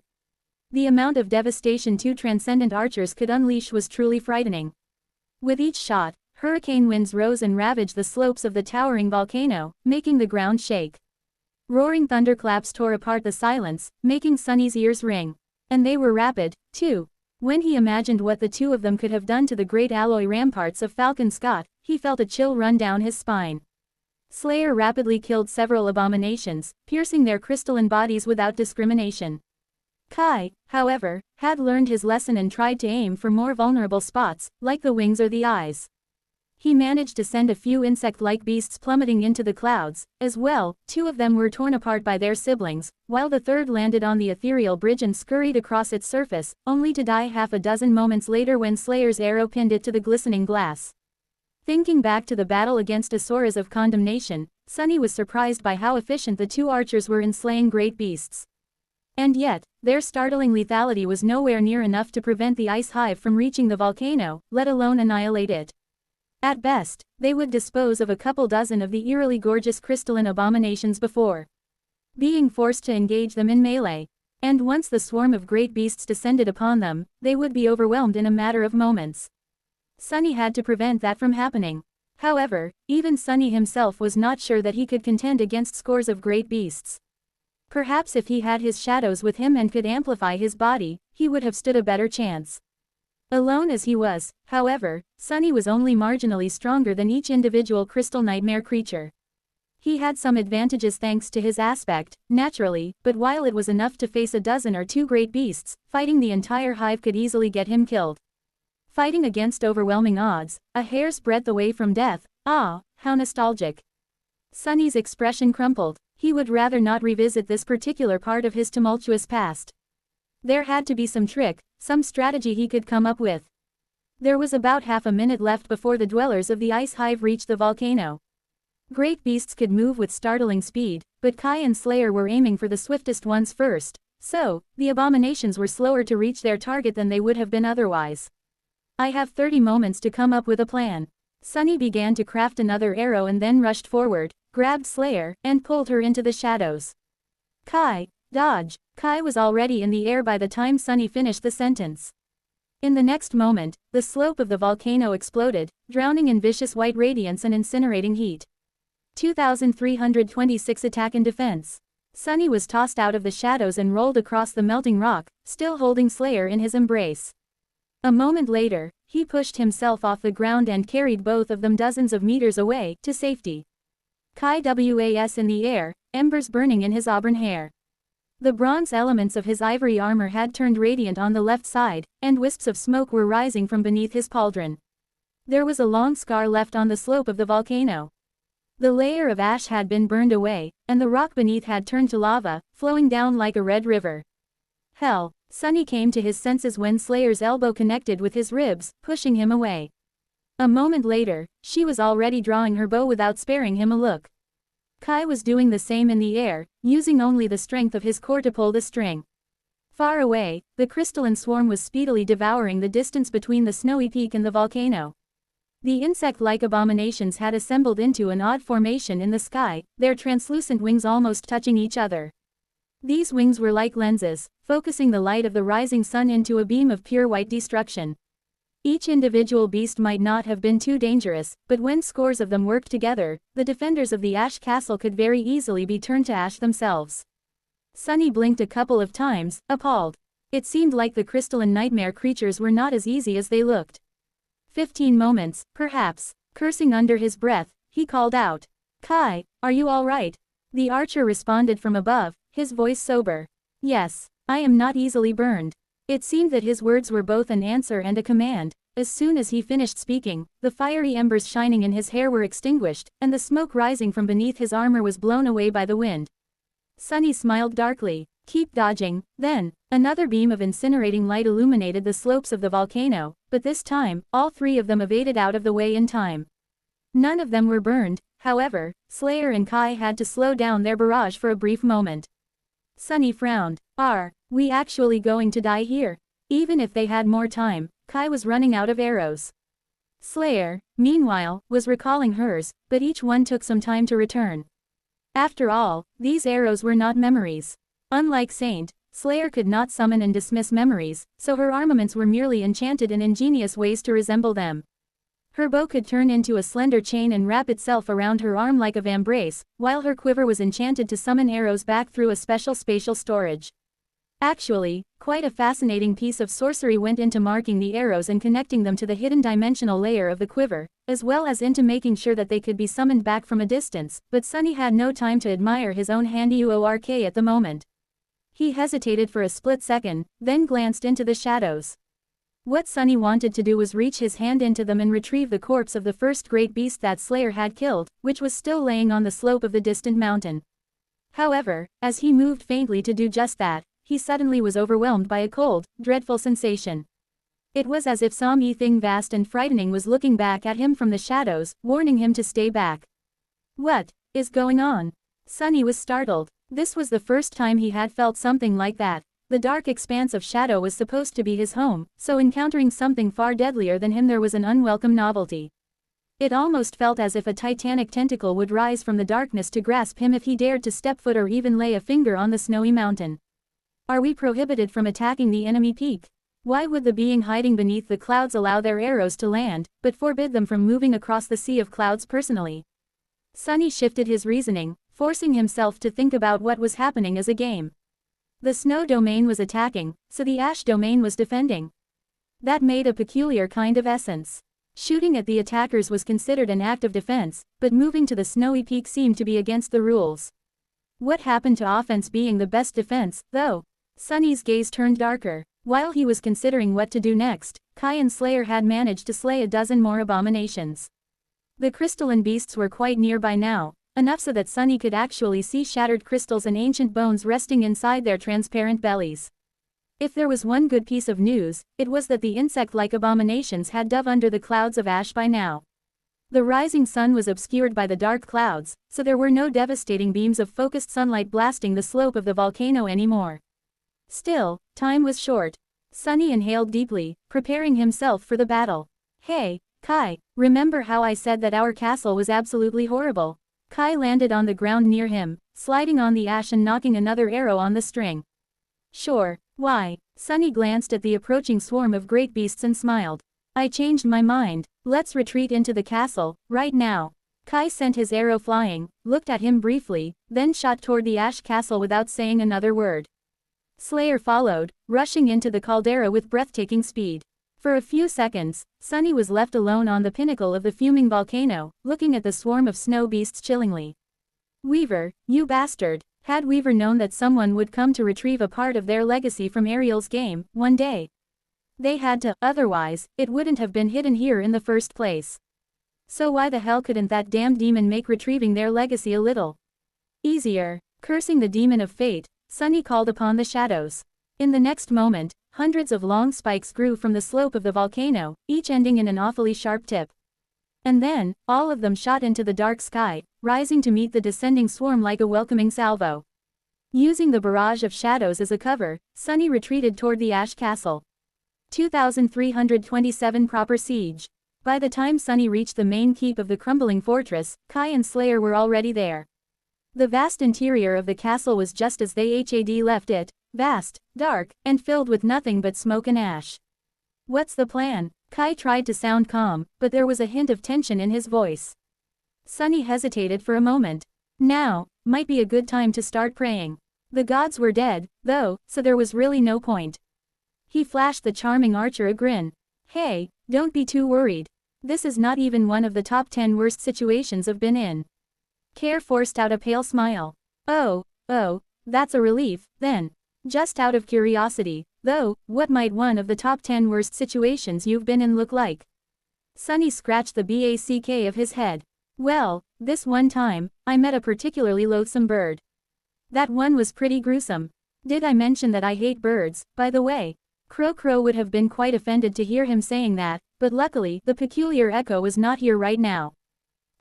The amount of devastation two transcendent archers could unleash was truly frightening. With each shot, hurricane winds rose and ravaged the slopes of the towering volcano, making the ground shake. Roaring thunderclaps tore apart the silence, making Sunny's ears ring. And they were rapid, too. When he imagined what the two of them could have done to the great alloy ramparts of Falcon Scott, he felt a chill run down his spine. Slayer rapidly killed several abominations, piercing their crystalline bodies without discrimination. Kai, however, had learned his lesson and tried to aim for more vulnerable spots, like the wings or the eyes. He managed to send a few insect-like beasts plummeting into the clouds. As well, two of them were torn apart by their siblings, while the third landed on the ethereal bridge and scurried across its surface, only to die half a dozen moments later when Slayer's arrow pinned it to the glistening glass. Thinking back to the battle against Asuras of Condemnation, Sunny was surprised by how efficient the two archers were in slaying great beasts. And yet, their startling lethality was nowhere near enough to prevent the ice hive from reaching the volcano, let alone annihilate it. At best, they would dispose of a couple dozen of the eerily gorgeous crystalline abominations before being forced to engage them in melee. And once the swarm of great beasts descended upon them, they would be overwhelmed in a matter of moments. Sunny had to prevent that from happening. However, even Sunny himself was not sure that he could contend against scores of great beasts. Perhaps if he had his shadows with him and could amplify his body, he would have stood a better chance. Alone as he was, however, Sunny was only marginally stronger than each individual crystal nightmare creature. He had some advantages thanks to his aspect, naturally, but while it was enough to face a dozen or two great beasts, fighting the entire hive could easily get him killed. Fighting against overwhelming odds, a hair's breadth away from death, ah, how nostalgic. Sunny's expression crumpled. He would rather not revisit this particular part of his tumultuous past. There had to be some trick, some strategy he could come up with. There was about half a minute left before the dwellers of the ice hive reached the volcano. Great beasts could move with startling speed, but Kai and Slayer were aiming for the swiftest ones first, so, the abominations were slower to reach their target than they would have been otherwise. I have 30 moments to come up with a plan. Sunny began to craft another arrow and then rushed forward, grabbed Slayer, and pulled her into the shadows. Kai, dodge! Kai was already in the air by the time Sunny finished the sentence. In the next moment, the slope of the volcano exploded, drowning in vicious white radiance and incinerating heat. 2326 Attack and Defense. Sunny was tossed out of the shadows and rolled across the melting rock, still holding Slayer in his embrace. A moment later, he pushed himself off the ground and carried both of them dozens of meters away, to safety. Kai was in the air, embers burning in his auburn hair. The bronze elements of his ivory armor had turned radiant on the left side, and wisps of smoke were rising from beneath his pauldron. There was a long scar left on the slope of the volcano. The layer of ash had been burned away, and the rock beneath had turned to lava, flowing down like a red river. Hell! Sunny came to his senses when Slayer's elbow connected with his ribs, pushing him away. A moment later, she was already drawing her bow without sparing him a look. Kai was doing the same in the air, using only the strength of his core to pull the string. Far away, the crystalline swarm was speedily devouring the distance between the snowy peak and the volcano. The insect-like abominations had assembled into an odd formation in the sky, their translucent wings almost touching each other. These wings were like lenses, focusing the light of the rising sun into a beam of pure white destruction. Each individual beast might not have been too dangerous, but when scores of them worked together, the defenders of the Ash Castle could very easily be turned to ash themselves. Sunny blinked a couple of times, appalled. It seemed like the crystalline nightmare creatures were not as easy as they looked. 15 moments, perhaps. Cursing under his breath, he called out. Kai, are you all right? The archer responded from above, his voice sober. Yes, I am not easily burned. It seemed that his words were both an answer and a command. As soon as he finished speaking, the fiery embers shining in his hair were extinguished, and the smoke rising from beneath his armor was blown away by the wind. Sunny smiled darkly. Keep dodging. Then, another beam of incinerating light illuminated the slopes of the volcano, but this time, all three of them evaded out of the way in time. None of them were burned, however. Slayer and Kai had to slow down their barrage for a brief moment. Sunny frowned. Are we actually going to die here? Even if they had more time, Kai was running out of arrows. Slayer, meanwhile, was recalling hers, but each one took some time to return. After all, these arrows were not memories. Unlike Saint, Slayer could not summon and dismiss memories, so her armaments were merely enchanted in ingenious ways to resemble them. Her bow could turn into a slender chain and wrap itself around her arm like a vambrace, while her quiver was enchanted to summon arrows back through a special spatial storage. Actually, quite a fascinating piece of sorcery went into marking the arrows and connecting them to the hidden dimensional layer of the quiver, as well as into making sure that they could be summoned back from a distance, but Sunny had no time to admire his own handiwork at the moment. He hesitated for a split second, then glanced into the shadows. What Sunny wanted to do was reach his hand into them and retrieve the corpse of the first great beast that Slayer had killed, which was still laying on the slope of the distant mountain. However, as he moved faintly to do just that, he suddenly was overwhelmed by a cold, dreadful sensation. It was as if something vast and frightening was looking back at him from the shadows, warning him to stay back. What is going on? Sunny was startled. This was the first time he had felt something like that. The dark expanse of shadow was supposed to be his home, so encountering something far deadlier than him there was an unwelcome novelty. It almost felt as if a titanic tentacle would rise from the darkness to grasp him if he dared to step foot or even lay a finger on the snowy mountain. Are we prohibited from attacking the enemy peak? Why would the being hiding beneath the clouds allow their arrows to land, but forbid them from moving across the sea of clouds personally? Sunny shifted his reasoning, forcing himself to think about what was happening as a game. The snow domain was attacking, so the ash domain was defending. That made a peculiar kind of essence. Shooting at the attackers was considered an act of defense, but moving to the snowy peak seemed to be against the rules. What happened to offense being the best defense, though? Sunny's gaze turned darker. While he was considering what to do next, Kai and Slayer had managed to slay a dozen more abominations. The crystalline beasts were quite nearby now, enough so that Sunny could actually see shattered crystals and ancient bones resting inside their transparent bellies. If there was one good piece of news, it was that the insect-like abominations had dove under the clouds of ash by now. The rising sun was obscured by the dark clouds, so there were no devastating beams of focused sunlight blasting the slope of the volcano anymore. Still, time was short. Sunny inhaled deeply, preparing himself for the battle. Hey, Kai, remember how I said that our castle was absolutely horrible? Kai landed on the ground near him, sliding on the ash and knocking another arrow on the string. Sure, why? Sunny glanced at the approaching swarm of great beasts and smiled. I changed my mind. Let's retreat into the castle, right now. Kai sent his arrow flying, looked at him briefly, then shot toward the ash castle without saying another word. Slayer followed, rushing into the caldera with breathtaking speed. For a few seconds, Sunny was left alone on the pinnacle of the fuming volcano, looking at the swarm of snow beasts chillingly. Weaver, you bastard! Had Weaver known that someone would come to retrieve a part of their legacy from Ariel's game, one day? They had to, otherwise, it wouldn't have been hidden here in the first place. So why the hell couldn't that damn demon make retrieving their legacy a little easier? Cursing the demon of fate, Sunny called upon the shadows. In the next moment, hundreds of long spikes grew from the slope of the volcano, each ending in an awfully sharp tip. And then, all of them shot into the dark sky, rising to meet the descending swarm like a welcoming salvo. Using the barrage of shadows as a cover, Sunny retreated toward the Ash Castle. 2327 Proper Siege. By the time Sunny reached the main keep of the crumbling fortress, Kai and Slayer were already there. The vast interior of the castle was just as they had left it, vast, dark, and filled with nothing but smoke and ash. What's the plan? Kai tried to sound calm, but there was a hint of tension in his voice. Sunny hesitated for a moment. Now might be a good time to start praying. The gods were dead, though, so there was really no point. He flashed the charming archer a grin. Hey, don't be too worried. This is not even one of the top 10 worst situations I've been in. Care forced out a pale smile. Oh, that's a relief, then. Just out of curiosity, though, what might one of the top 10 worst situations you've been in look like? Sunny scratched the back of his head. Well, this one time, I met a particularly loathsome bird. That one was pretty gruesome. Did I mention that I hate birds, by the way? Crow would have been quite offended to hear him saying that, but luckily, the peculiar echo was not here right now.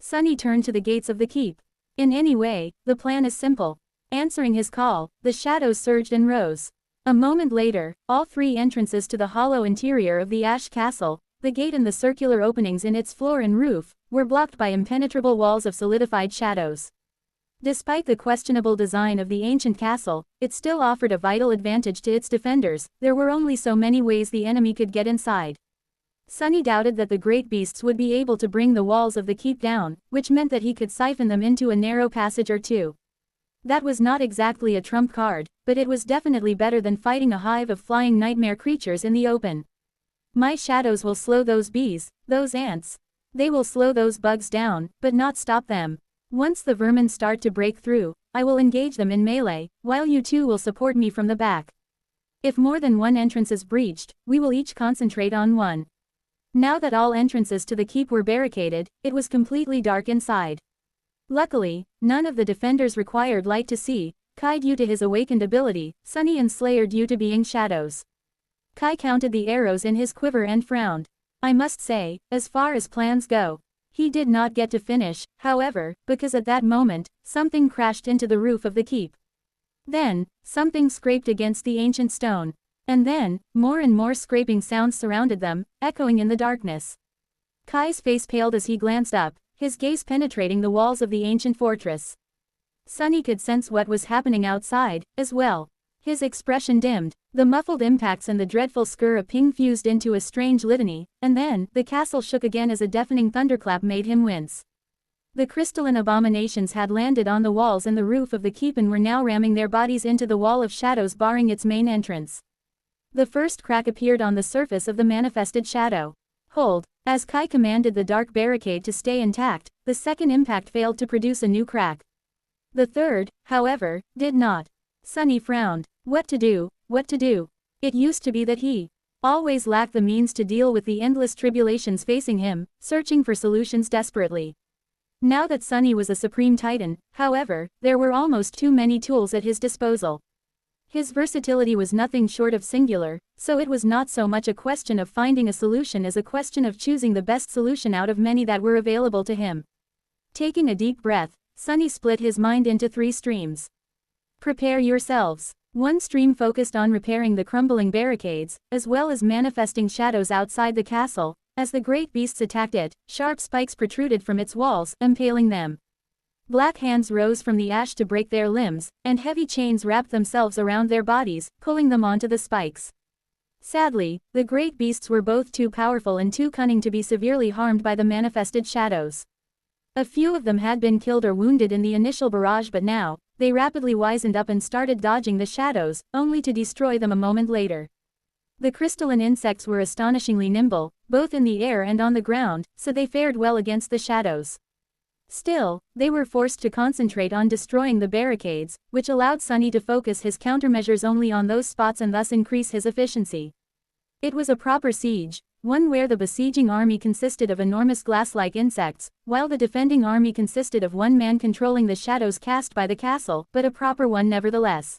Sunny turned to the gates of the keep. In any way, the plan is simple. Answering his call, the shadows surged and rose. A moment later, all three entrances to the hollow interior of the Ash Castle, the gate and the circular openings in its floor and roof, were blocked by impenetrable walls of solidified shadows. Despite the questionable design of the ancient castle, it still offered a vital advantage to its defenders. There were only so many ways the enemy could get inside. Sunny doubted that the great beasts would be able to bring the walls of the keep down, which meant that he could siphon them into a narrow passage or two. That was not exactly a trump card, but it was definitely better than fighting a hive of flying nightmare creatures in the open. My shadows will slow those bees, those ants. They will slow those bugs down, but not stop them. Once the vermin start to break through, I will engage them in melee, while you two will support me from the back. If more than one entrance is breached, we will each concentrate on one. Now that all entrances to the keep were barricaded, it was completely dark inside. Luckily, none of the defenders required light to see, Kai due to his awakened ability, Sunny and Slayer due to being shadows. Kai counted the arrows in his quiver and frowned. I must say, as far as plans go, he did not get to finish, however, because at that moment, something crashed into the roof of the keep. Then, something scraped against the ancient stone. And then, more and more scraping sounds surrounded them, echoing in the darkness. Kai's face paled as he glanced up, his gaze penetrating the walls of the ancient fortress. Sunny could sense what was happening outside, as well. His expression dimmed, the muffled impacts and the dreadful skr of ping fused into a strange litany, and then, the castle shook again as a deafening thunderclap made him wince. The crystalline abominations had landed on the walls and the roof of the keep and were now ramming their bodies into the wall of shadows barring its main entrance. The first crack appeared on the surface of the manifested shadow. Hold. As Kai commanded the dark barricade to stay intact, the second impact failed to produce a new crack. The third, however, did not. Sunny frowned. What to do? It used to be that he always lacked the means to deal with the endless tribulations facing him, searching for solutions desperately. Now that Sunny was a supreme titan, however, there were almost too many tools at his disposal. His versatility was nothing short of singular, so it was not so much a question of finding a solution as a question of choosing the best solution out of many that were available to him. Taking a deep breath, Sunny split his mind into 3 streams. Prepare yourselves. One stream focused on repairing the crumbling barricades, as well as manifesting shadows outside the castle. As the great beasts attacked it, sharp spikes protruded from its walls, impaling them. Black hands rose from the ash to break their limbs, and heavy chains wrapped themselves around their bodies, pulling them onto the spikes. Sadly, the great beasts were both too powerful and too cunning to be severely harmed by the manifested shadows. A few of them had been killed or wounded in the initial barrage, but now, they rapidly wizened up and started dodging the shadows, only to destroy them a moment later. The crystalline insects were astonishingly nimble, both in the air and on the ground, so they fared well against the shadows. Still, they were forced to concentrate on destroying the barricades, which allowed Sunny to focus his countermeasures only on those spots and thus increase his efficiency. It was a proper siege, one where the besieging army consisted of enormous glass-like insects, while the defending army consisted of one man controlling the shadows cast by the castle, but a proper one nevertheless.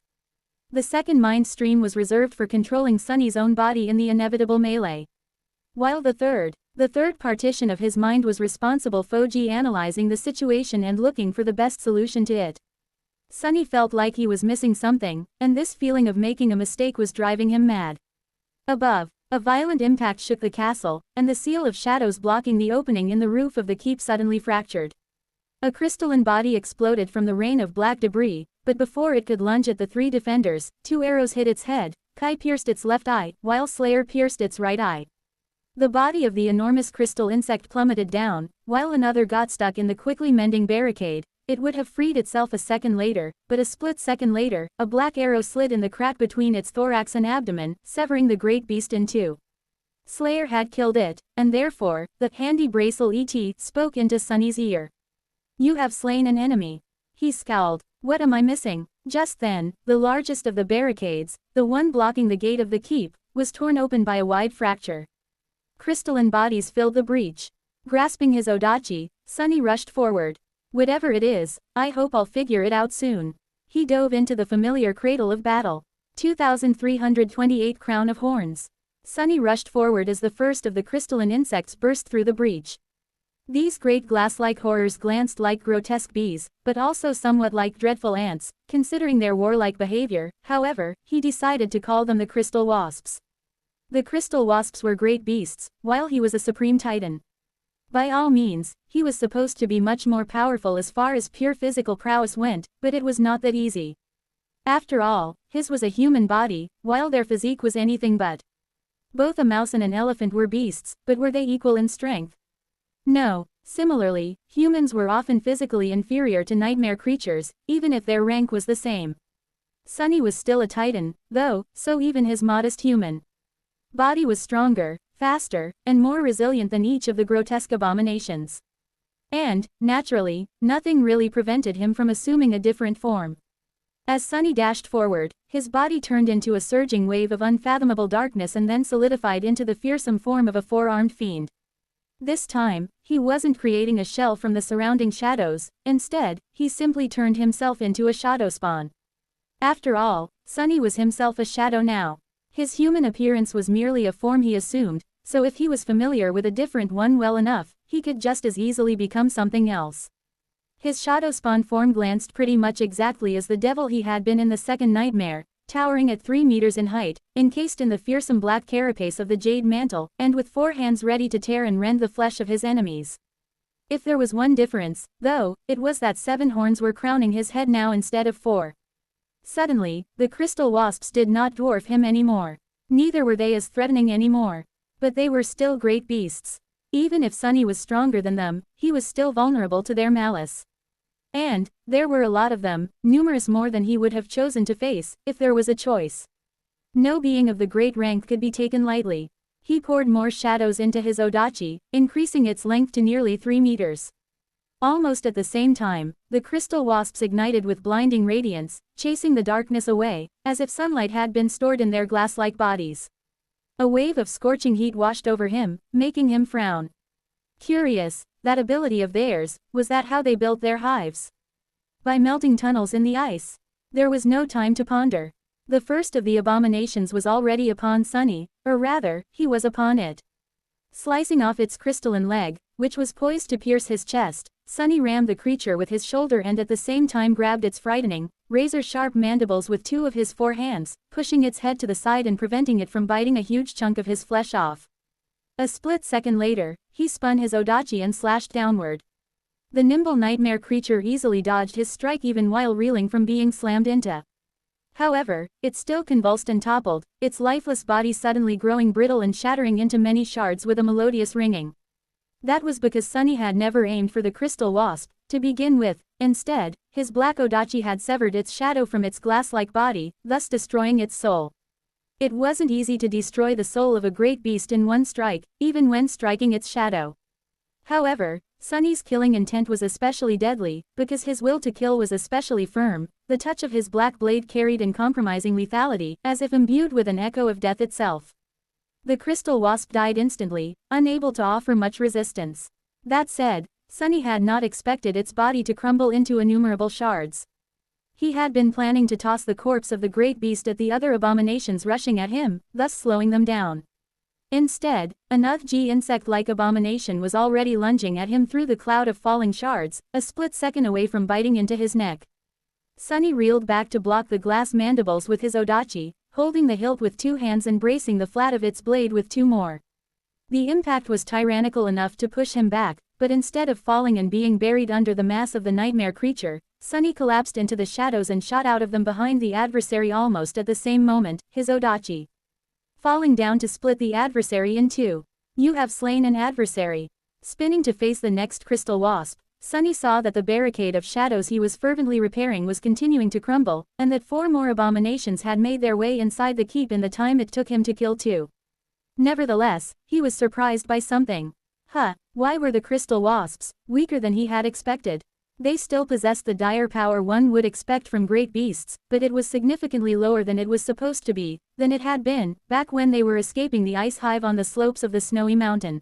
The second mind stream was reserved for controlling Sunny's own body in the inevitable melee. While the third partition of his mind was responsible for analyzing the situation and looking for the best solution to it. Sunny felt like he was missing something, and this feeling of making a mistake was driving him mad. Above, a violent impact shook the castle, and the seal of shadows blocking the opening in the roof of the keep suddenly fractured. A crystalline body exploded from the rain of black debris, but before it could lunge at the three defenders, 2 arrows hit its head. Kai pierced its left eye, while Slayer pierced its right eye. The body of the enormous crystal insect plummeted down, while another got stuck in the quickly mending barricade. It would have freed itself a second later, but a split second later, a black arrow slid in the crack between its thorax and abdomen, severing the great beast in two. Slayer had killed it, and therefore, the handy bracelet spoke into Sunny's ear. "You have slain an enemy." He scowled. "What am I missing?" Just then, the largest of the barricades, the one blocking the gate of the keep, was torn open by a wide fracture. Crystalline bodies filled the breach. Grasping his odachi, Sunny rushed forward. "Whatever it is, I hope I'll figure it out soon." He dove into the familiar cradle of battle. 2328 Crown of Horns. Sunny rushed forward as the first of the crystalline insects burst through the breach. These great glass-like horrors glanced like grotesque bees, but also somewhat like dreadful ants, considering their warlike behavior. However, he decided to call them the crystal wasps. The crystal wasps were great beasts, while he was a supreme titan. By all means, he was supposed to be much more powerful as far as pure physical prowess went, but it was not that easy. After all, his was a human body, while their physique was anything but. Both a mouse and an elephant were beasts, but were they equal in strength? No. Similarly, humans were often physically inferior to nightmare creatures, even if their rank was the same. Sunny was still a titan, though, so even his modest human body was stronger, faster, and more resilient than each of the grotesque abominations. And, naturally, nothing really prevented him from assuming a different form. As Sunny dashed forward, his body turned into a surging wave of unfathomable darkness and then solidified into the fearsome form of a four-armed fiend. This time, he wasn't creating a shell from the surrounding shadows. Instead, he simply turned himself into a shadow spawn. After all, Sunny was himself a shadow now. His human appearance was merely a form he assumed, so if he was familiar with a different one well enough, he could just as easily become something else. His shadow spawn form glanced pretty much exactly as the devil he had been in the second nightmare, towering at 3 meters in height, encased in the fearsome black carapace of the jade mantle, and with 4 hands ready to tear and rend the flesh of his enemies. If there was one difference, though, it was that 7 horns were crowning his head now instead of 4. Suddenly, the crystal wasps did not dwarf him anymore. Neither were they as threatening anymore. But they were still great beasts. Even if Sunny was stronger than them, he was still vulnerable to their malice. And, there were a lot of them, numerous more than he would have chosen to face, if there was a choice. No being of the great rank could be taken lightly. He poured more shadows into his odachi, increasing its length to nearly 3 meters. Almost at the same time, the crystal wasps ignited with blinding radiance, chasing the darkness away, as if sunlight had been stored in their glass-like bodies. A wave of scorching heat washed over him, making him frown. Curious, that ability of theirs, was that how they built their hives? By melting tunnels in the ice. There was no time to ponder. The first of the abominations was already upon Sunny, or rather, he was upon it. Slicing off its crystalline leg, which was poised to pierce his chest, Sunny rammed the creature with his shoulder and at the same time grabbed its frightening, razor-sharp mandibles with two of his four hands, pushing its head to the side and preventing it from biting a huge chunk of his flesh off. A split second later, he spun his odachi and slashed downward. The nimble nightmare creature easily dodged his strike even while reeling from being slammed into. However, it still convulsed and toppled, its lifeless body suddenly growing brittle and shattering into many shards with a melodious ringing. That was because Sunny had never aimed for the crystal wasp, to begin with. Instead, his black odachi had severed its shadow from its glass-like body, thus destroying its soul. It wasn't easy to destroy the soul of a great beast in one strike, even when striking its shadow. However, Sunny's killing intent was especially deadly, because his will to kill was especially firm. The touch of his black blade carried uncompromising lethality, as if imbued with an echo of death itself. The crystal wasp died instantly, unable to offer much resistance. That said, Sunny had not expected its body to crumble into innumerable shards. He had been planning to toss the corpse of the great beast at the other abominations rushing at him, thus slowing them down. Instead, an Uthg insect-like abomination was already lunging at him through the cloud of falling shards, a split second away from biting into his neck. Sunny reeled back to block the glass mandibles with his odachi, holding the hilt with two hands and bracing the flat of its blade with two more. The impact was tyrannical enough to push him back, but instead of falling and being buried under the mass of the nightmare creature, Sunny collapsed into the shadows and shot out of them behind the adversary almost at the same moment, his odachi falling down to split the adversary in two. You have slain an adversary. Spinning to face the next crystal wasp, Sunny saw that the barricade of shadows he was fervently repairing was continuing to crumble, and that four more abominations had made their way inside the keep in the time it took him to kill two. Nevertheless, he was surprised by something. Why were the crystal wasps weaker than he had expected? They still possessed the dire power one would expect from great beasts, but it was significantly lower than it was supposed to be, than it had been, back when they were escaping the ice hive on the slopes of the snowy mountain.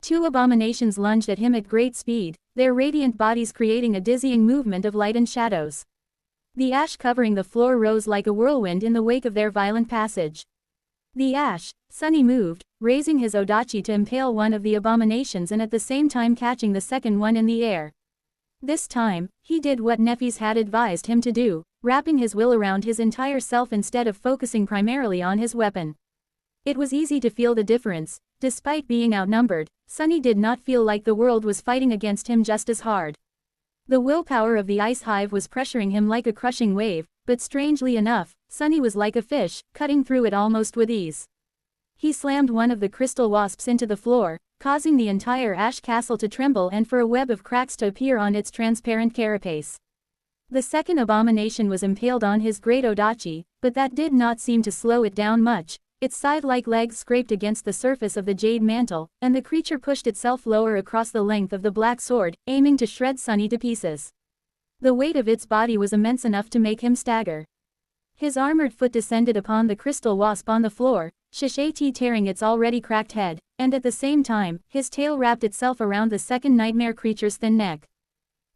Two abominations lunged at him at great speed, their radiant bodies creating a dizzying movement of light and shadows. The ash covering the floor rose like a whirlwind in the wake of their violent passage. The ash, Sunny moved, raising his odachi to impale one of the abominations and at the same time catching the second one in the air. This time, he did what Nephis had advised him to do, wrapping his will around his entire self instead of focusing primarily on his weapon. It was easy to feel the difference. Despite being outnumbered, Sunny did not feel like the world was fighting against him just as hard. The willpower of the ice hive was pressuring him like a crushing wave, but strangely enough, Sunny was like a fish, cutting through it almost with ease. He slammed one of the crystal wasps into the floor, causing the entire ash castle to tremble and for a web of cracks to appear on its transparent carapace. The second abomination was impaled on his great odachi, but that did not seem to slow it down much. Its side-like legs scraped against the surface of the jade mantle, and the creature pushed itself lower across the length of the black sword, aiming to shred Sunny to pieces. The weight of its body was immense enough to make him stagger. His armored foot descended upon the crystal wasp on the floor, Shishati tearing its already cracked head, and at the same time, his tail wrapped itself around the second nightmare creature's thin neck.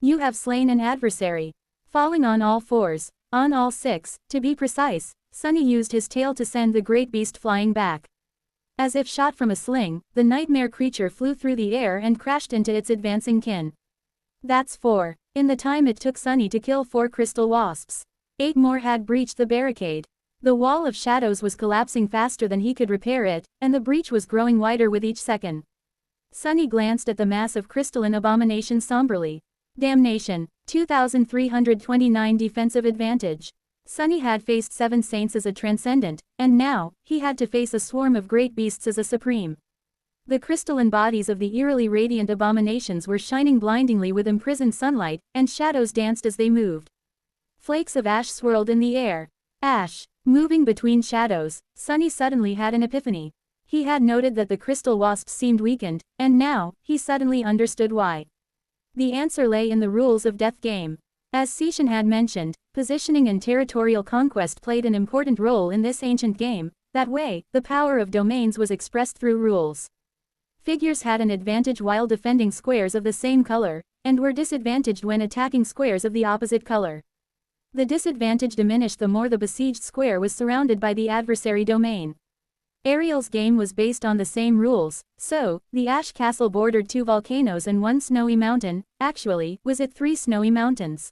You have slain an adversary. Falling on all fours, on all six, to be precise, Sunny used his tail to send the great beast flying back. As if shot from a sling, the nightmare creature flew through the air and crashed into its advancing kin. That's 4. In the time it took Sunny to kill 4 crystal wasps, 8 more had breached the barricade. The wall of shadows was collapsing faster than he could repair it, and the breach was growing wider with each second. Sunny glanced at the mass of crystalline abominations somberly. Damnation. 2329 defensive advantage. Sunny had faced 7 saints as a transcendent, and now, he had to face a swarm of great beasts as a supreme. The crystalline bodies of the eerily radiant abominations were shining blindingly with imprisoned sunlight, and shadows danced as they moved. Flakes of ash swirled in the air. Ash. Moving between shadows, Sunny suddenly had an epiphany. He had noted that the crystal wasps seemed weakened, and now, he suddenly understood why. The answer lay in the rules of Death Game. As Sishan had mentioned, positioning and territorial conquest played an important role in this ancient game. That way, the power of domains was expressed through rules. Figures had an advantage while defending squares of the same color, and were disadvantaged when attacking squares of the opposite color. The disadvantage diminished the more the besieged square was surrounded by the adversary domain. Ariel's game was based on the same rules, so, the Ash Castle bordered 2 volcanoes and 1 snowy mountain. Actually, was it 3 snowy mountains?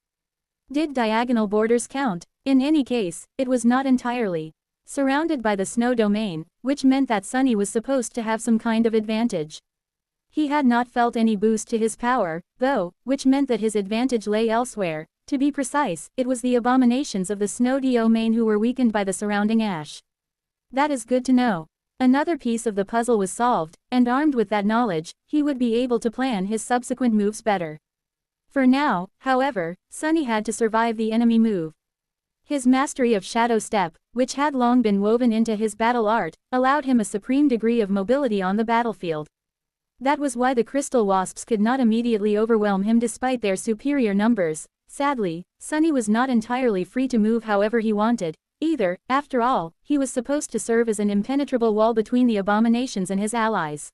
Did diagonal borders count? In any case, it was not entirely. Surrounded by the snow domain, which meant that Sunny was supposed to have some kind of advantage. He had not felt any boost to his power, though, which meant that his advantage lay elsewhere. To be precise, it was the abominations of the snow domain who were weakened by the surrounding ash. That is good to know. Another piece of the puzzle was solved, and armed with that knowledge, he would be able to plan his subsequent moves better. For now, however, Sunny had to survive the enemy move. His mastery of Shadow Step, which had long been woven into his battle art, allowed him a supreme degree of mobility on the battlefield. That was why the Crystal Wasps could not immediately overwhelm him despite their superior numbers. Sadly, Sunny was not entirely free to move however he wanted, either. After all, he was supposed to serve as an impenetrable wall between the abominations and his allies.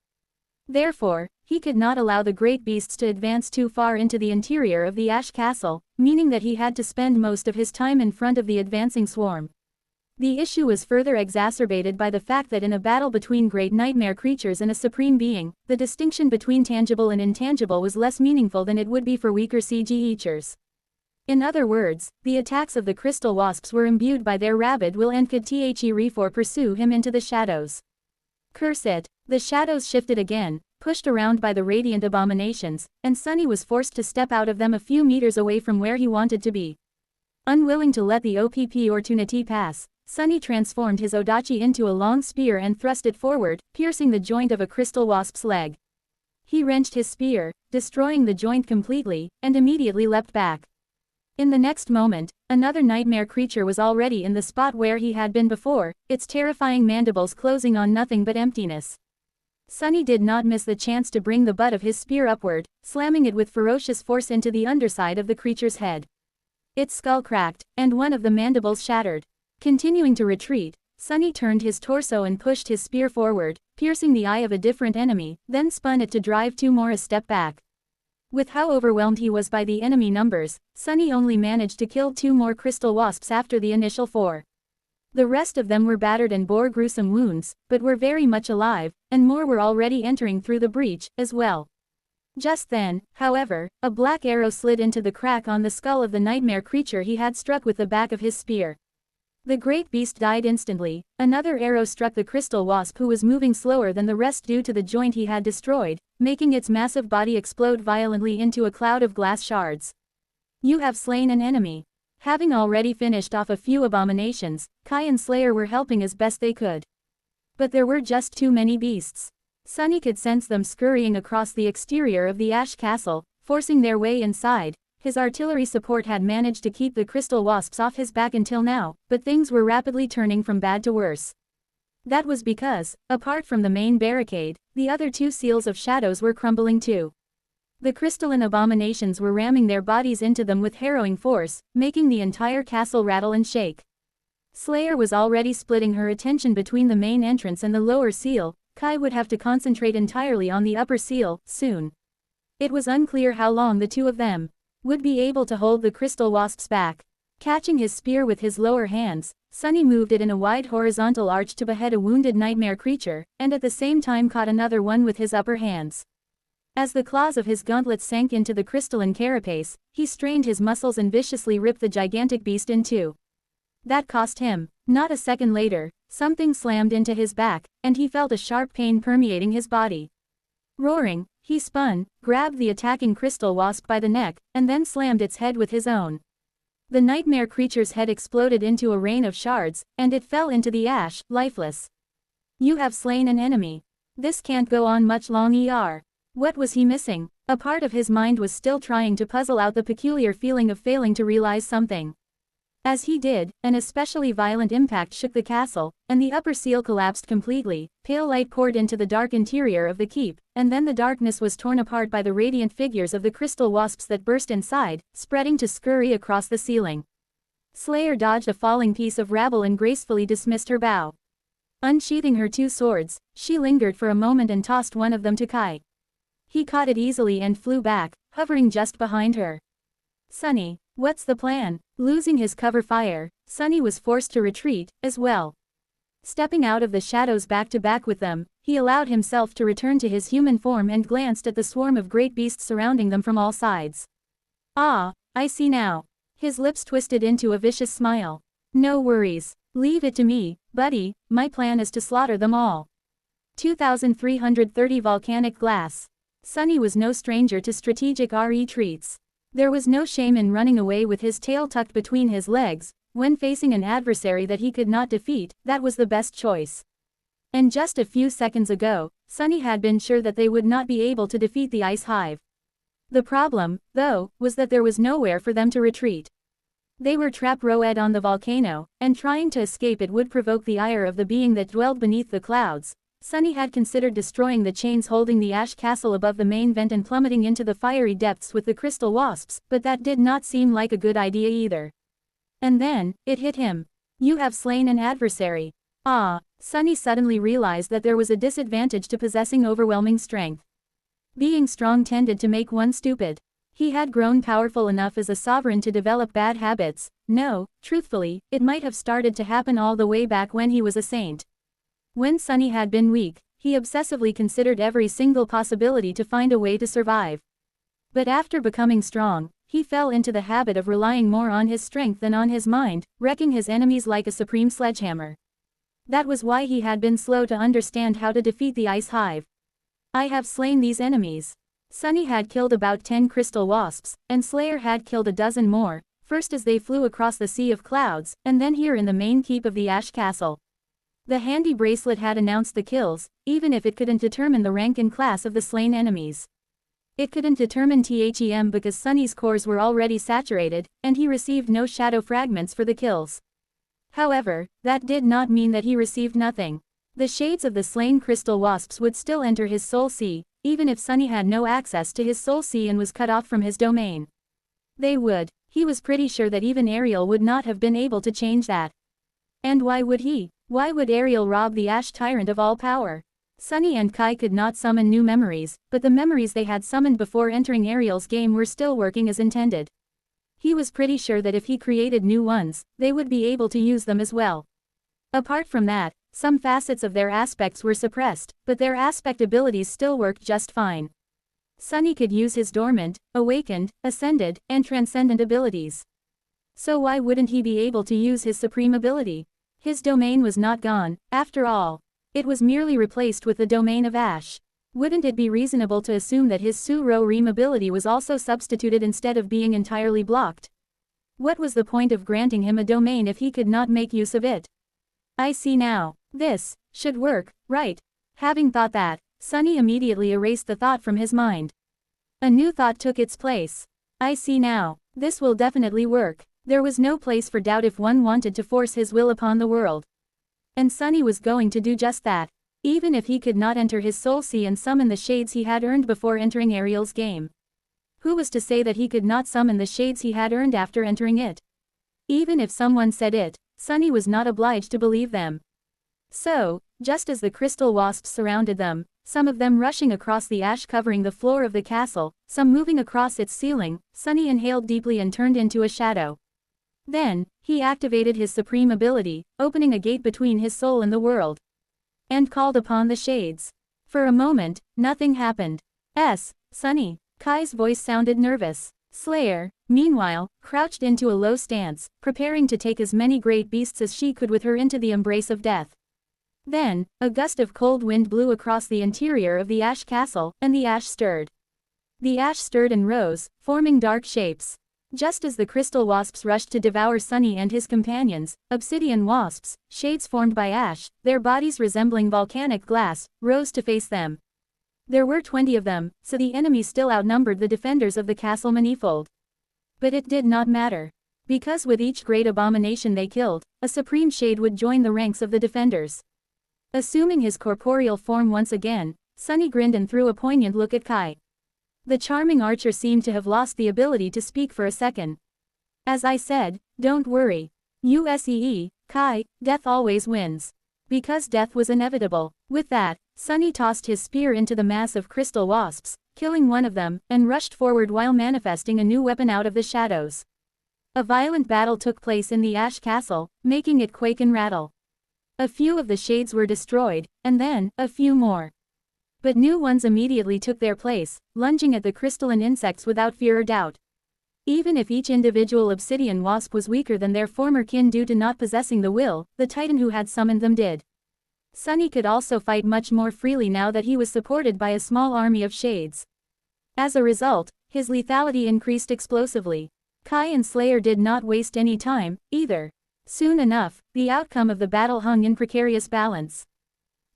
Therefore, he could not allow the great beasts to advance too far into the interior of the Ash Castle, meaning that he had to spend most of his time in front of the advancing swarm. The issue was further exacerbated by the fact that in a battle between great nightmare creatures and a supreme being, the distinction between tangible and intangible was less meaningful than it would be for weaker CG-eaters. In other words, the attacks of the Crystal Wasps were imbued by their rabid will and could therefore pursue him into the shadows. Curse it, the shadows shifted again, pushed around by the radiant abominations, and Sunny was forced to step out of them a few meters away from where he wanted to be. Unwilling to let the opportunity pass, Sunny transformed his Odachi into a long spear and thrust it forward, piercing the joint of a Crystal Wasp's leg. He wrenched his spear, destroying the joint completely, and immediately leapt back. In the next moment, another nightmare creature was already in the spot where he had been before, its terrifying mandibles closing on nothing but emptiness. Sunny did not miss the chance to bring the butt of his spear upward, slamming it with ferocious force into the underside of the creature's head. Its skull cracked, and one of the mandibles shattered. Continuing to retreat, Sunny turned his torso and pushed his spear forward, piercing the eye of a different enemy, then spun it to drive 2 more a step back. With how overwhelmed he was by the enemy numbers, Sunny only managed to kill 2 more Crystal Wasps after the initial 4. The rest of them were battered and bore gruesome wounds, but were very much alive, and more were already entering through the breach, as well. Just then, however, a black arrow slid into the crack on the skull of the nightmare creature he had struck with the back of his spear. The great beast died instantly. Another arrow struck the Crystal Wasp, who was moving slower than the rest due to the joint he had destroyed, making its massive body explode violently into a cloud of glass shards. You have slain an enemy. Having already finished off a few abominations, Kai and Slayer were helping as best they could. But there were just too many beasts. Sunny could sense them scurrying across the exterior of the Ash Castle, forcing their way inside. His artillery support had managed to keep the Crystal Wasps off his back until now, but things were rapidly turning from bad to worse. That was because, apart from the main barricade, the other 2 seals of shadows were crumbling too. The crystalline abominations were ramming their bodies into them with harrowing force, making the entire castle rattle and shake. Slayer was already splitting her attention between the main entrance and the lower seal. Kai would have to concentrate entirely on the upper seal, soon. It was unclear how long the 2 of them would be able to hold the Crystal Wasps back. Catching his spear with his lower hands, Sunny moved it in a wide horizontal arch to behead a wounded nightmare creature, and at the same time caught another one with his upper hands. As the claws of his gauntlets sank into the crystalline carapace, he strained his muscles and viciously ripped the gigantic beast in 2. That cost him. Not a second later, something slammed into his back, and he felt a sharp pain permeating his body. Roaring, he spun, grabbed the attacking Crystal Wasp by the neck, and then slammed its head with his own. The nightmare creature's head exploded into a rain of shards, and it fell into the ash, lifeless. You have slain an enemy. This can't go on much longer. What was he missing? A part of his mind was still trying to puzzle out the peculiar feeling of failing to realize something. As he did, an especially violent impact shook the castle, and the upper seal collapsed completely. Pale light poured into the dark interior of the keep, and then the darkness was torn apart by the radiant figures of the Crystal Wasps that burst inside, spreading to scurry across the ceiling. Slayer dodged a falling piece of rabble and gracefully dismissed her bow. Unsheathing her 2 swords, she lingered for a moment and tossed one of them to Kai. He caught it easily and flew back, hovering just behind her. Sunny, what's the plan? Losing his cover fire, Sunny was forced to retreat, as well. Stepping out of the shadows back to back with them, he allowed himself to return to his human form and glanced at the swarm of great beasts surrounding them from all sides. Ah, I see now. His lips twisted into a vicious smile. No worries. Leave it to me, buddy, my plan is to slaughter them all. 2330 Volcanic Glass. Sunny was no stranger to strategic retreats. There was no shame in running away with his tail tucked between his legs. When facing an adversary that he could not defeat, that was the best choice. And just a few seconds ago, Sunny had been sure that they would not be able to defeat the Ice Hive. The problem, though, was that there was nowhere for them to retreat. They were trapped rooted on the volcano, and trying to escape it would provoke the ire of the being that dwelled beneath the clouds. Sunny had considered destroying the chains holding the ash castle above the main vent and plummeting into the fiery depths with the crystal wasps, but that did not seem like a good idea either. And then, it hit him. You have slain an adversary. Ah, Sunny suddenly realized that there was a disadvantage to possessing overwhelming strength. Being strong tended to make one stupid. He had grown powerful enough as a sovereign to develop bad habits. No, truthfully, it might have started to happen all the way back when he was a saint. When Sunny had been weak, he obsessively considered every single possibility to find a way to survive. But after becoming strong, he fell into the habit of relying more on his strength than on his mind, wrecking his enemies like a supreme sledgehammer. That was why he had been slow to understand how to defeat the Ice Hive. I have slain these enemies. Sunny had killed about 10 crystal wasps, and Slayer had killed a dozen more, first as they flew across the sea of clouds, and then here in the main keep of the Ash Castle. The handy bracelet had announced the kills, even if it couldn't determine the rank and class of the slain enemies. It couldn't determine THEM because Sunny's cores were already saturated, and he received no shadow fragments for the kills. However, that did not mean that he received nothing. The shades of the slain crystal wasps would still enter his soul sea, even if Sunny had no access to his soul sea and was cut off from his domain. They would. He was pretty sure that even Ariel would not have been able to change that. And why would he? Why would Ariel rob the Ash Tyrant of all power? Sunny and Kai could not summon new memories, but the memories they had summoned before entering Ariel's game were still working as intended. He was pretty sure that if he created new ones, they would be able to use them as well. Apart from that, some facets of their aspects were suppressed, but their aspect abilities still worked just fine. Sunny could use his dormant, awakened, ascended, and transcendent abilities. So why wouldn't he be able to use his supreme ability? His domain was not gone, after all. It was merely replaced with the domain of Ash. Wouldn't it be reasonable to assume that his Su-Ro Reem ability was also substituted instead of being entirely blocked? What was the point of granting him a domain if he could not make use of it? I see now. This should work, right? Having thought that, Sunny immediately erased the thought from his mind. A new thought took its place. I see now. This will definitely work. There was no place for doubt if one wanted to force his will upon the world. And Sunny was going to do just that, even if he could not enter his soul sea and summon the shades he had earned before entering Ariel's game. Who was to say that he could not summon the shades he had earned after entering it? Even if someone said it, Sunny was not obliged to believe them. So, just as the crystal wasps surrounded them, some of them rushing across the ash covering the floor of the castle, some moving across its ceiling, Sunny inhaled deeply and turned into a shadow. Then, he activated his supreme ability, opening a gate between his soul and the world. And called upon the shades. For a moment, nothing happened. Sunny. Kai's voice sounded nervous. Slayer, meanwhile, crouched into a low stance, preparing to take as many great beasts as she could with her into the embrace of death. Then, a gust of cold wind blew across the interior of the ash castle, and the ash stirred. The ash stirred and rose, forming dark shapes. Just as the crystal wasps rushed to devour Sunny and his companions, obsidian wasps, shades formed by ash, their bodies resembling volcanic glass, rose to face them. There were 20 of them, so the enemy still outnumbered the defenders of the castle manifold. But it did not matter. Because with each great abomination they killed, a supreme shade would join the ranks of the defenders. Assuming his corporeal form once again, Sunny grinned and threw a poignant look at Kai. The charming archer seemed to have lost the ability to speak for a second. As I said, don't worry. Kai, death always wins. Because death was inevitable. With that, Sunny tossed his spear into the mass of crystal wasps, killing one of them, and rushed forward while manifesting a new weapon out of the shadows. A violent battle took place in the ash castle, making it quake and rattle. A few of the shades were destroyed, and then, a few more. But new ones immediately took their place, lunging at the crystalline insects without fear or doubt. Even if each individual obsidian wasp was weaker than their former kin due to not possessing the will, the titan who had summoned them did. Sunny could also fight much more freely now that he was supported by a small army of shades. As a result, his lethality increased explosively. Kai and Slayer did not waste any time, either. Soon enough, the outcome of the battle hung in precarious balance.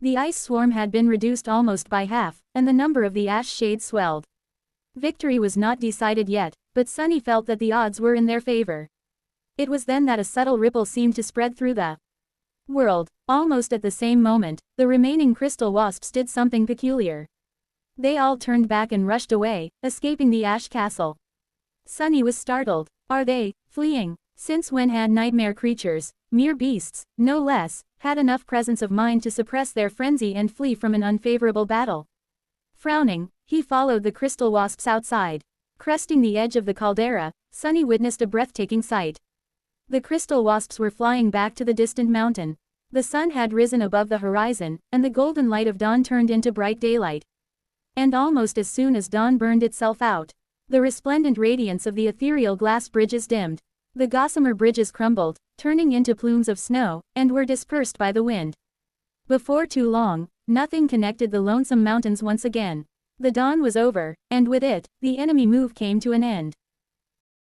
The ice swarm had been reduced almost by half, and the number of the ash shades swelled. Victory was not decided yet, but Sunny felt that the odds were in their favor. It was then that a subtle ripple seemed to spread through the world. Almost at the same moment, the remaining crystal wasps did something peculiar. They all turned back and rushed away, escaping the ash castle. Sunny was startled. Are they fleeing? Since when had nightmare creatures, mere beasts, no less, had enough presence of mind to suppress their frenzy and flee from an unfavorable battle? Frowning, he followed the crystal wasps outside. Cresting the edge of the caldera, Sunny witnessed a breathtaking sight. The crystal wasps were flying back to the distant mountain. The sun had risen above the horizon, and the golden light of dawn turned into bright daylight. And almost as soon as dawn burned itself out, the resplendent radiance of the ethereal glass bridges dimmed. The gossamer bridges crumbled, turning into plumes of snow, and were dispersed by the wind. Before too long, nothing connected the lonesome mountains once again. The dawn was over, and with it, the enemy move came to an end.